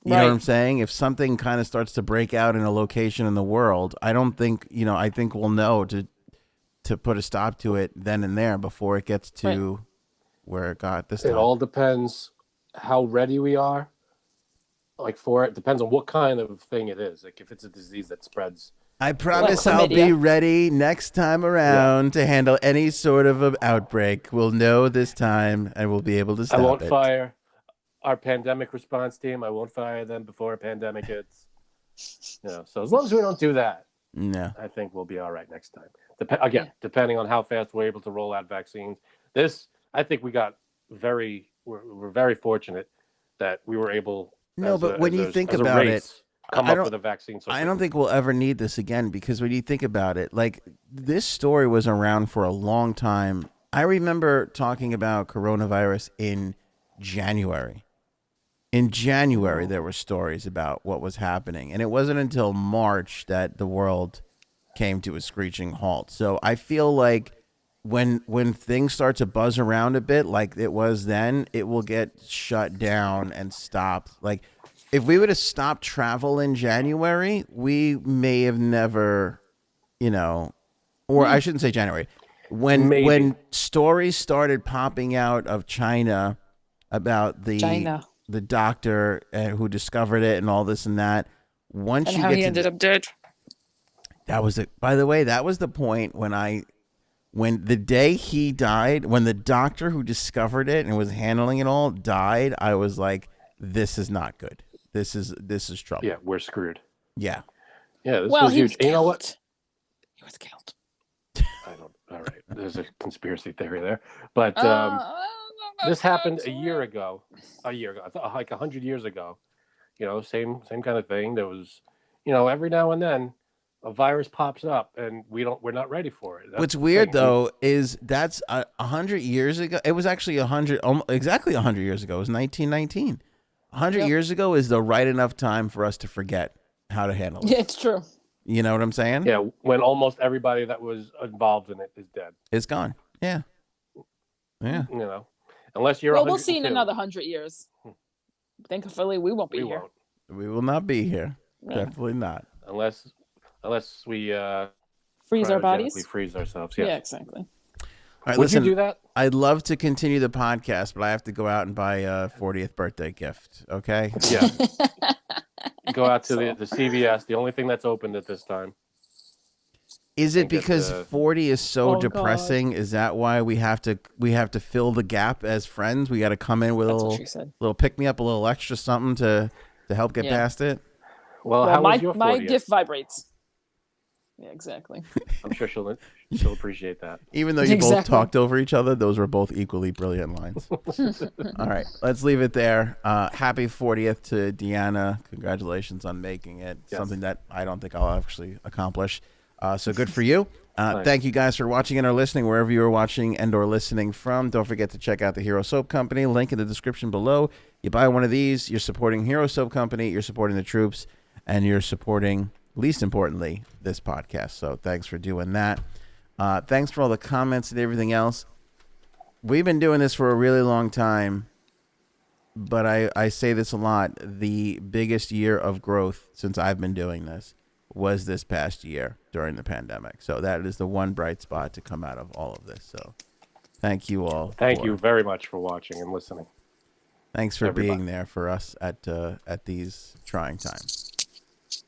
You know what I'm saying? If something kind of starts to break out in a location in the world, I don't think, I think we'll know to put a stop to it then and there before it gets to where it got this time. It all depends how ready we are, like, for it. Depends on what kind of thing it is. Like, if it's a disease that spreads. I promise I'll be ready next time around to handle any sort of an outbreak. We'll know this time and we'll be able to stop it. I won't fire our pandemic response team. I won't fire them before a pandemic hits. So as long as we don't do that, I think we'll be all right next time. Depending on how fast we're able to roll out vaccines. I think we're very fortunate that we were able. When you think about it, come up with a vaccine. I don't think we'll ever need this again, because when you think about it, like, this story was around for a long time. I remember talking about coronavirus in January. In January, there were stories about what was happening, and it wasn't until March that the world came to a screeching halt. So I feel like when things start to buzz around a bit like it was then, it will get shut down and stopped. Like, if we would have stopped travel in January, we may have never, or I shouldn't say January. When stories started popping out of China about the doctor who discovered it and all this and that. He ended up dead. That was it. By the way, that was the point when the day he died, when the doctor who discovered it and was handling it all died, I was like, this is not good. This is trouble. Yeah, we're screwed. Yeah. Yeah, this was huge. You know what? He was killed. All right. There's a conspiracy theory there. But this happened a year ago, like 100 years ago. Same kind of thing. There was, every now and then a virus pops up and we're not ready for it. What's weird though is that's 100 years ago. It was actually exactly 100 years ago. It was 1919. 100 years ago is the right enough time for us to forget how to handle it. Yeah, it's true. You know what I'm saying? Yeah, when almost everybody that was involved in it is dead. It's gone. Yeah. Yeah. Unless you're. Well, we'll see in another 100 years. Thankfully, we won't be here. We will not be here. Yeah. Definitely not. Unless we freeze our bodies. We freeze ourselves. Yes. Yeah, exactly. All right, Would you do that? I'd love to continue the podcast, but I have to go out and buy a 40th birthday gift. Okay. Yeah. Go out to the CVS. The only thing that's open at this time. Is it because 40 is so depressing? God. Is that why we have to fill the gap as friends? We got to come in with a little pick me up, a little extra something to help get past it. Well, how was your 40th? My gift vibrates. Yeah, exactly. I'm sure she'll appreciate that. Even though you both talked over each other, those were both equally brilliant lines. All right, let's leave it there. Happy 40th to Deanna. Congratulations on making it. Yes. Something that I don't think I'll actually accomplish. So good for you. Nice. Thank you guys for watching and or listening wherever you are watching and or listening from. Don't forget to check out the Hero Soap Company. Link in the description below. You buy one of these, you're supporting Hero Soap Company, you're supporting the troops, and you're supporting, least importantly, this podcast. So thanks for doing that. Thanks for all the comments and everything else. We've been doing this for a really long time, but I say this a lot. The biggest year of growth since I've been doing this was this past year during the pandemic. So that is the one bright spot to come out of all of this. So thank you all. Thank you very much for watching and listening. Thanks for everybody. being there for us at these trying times.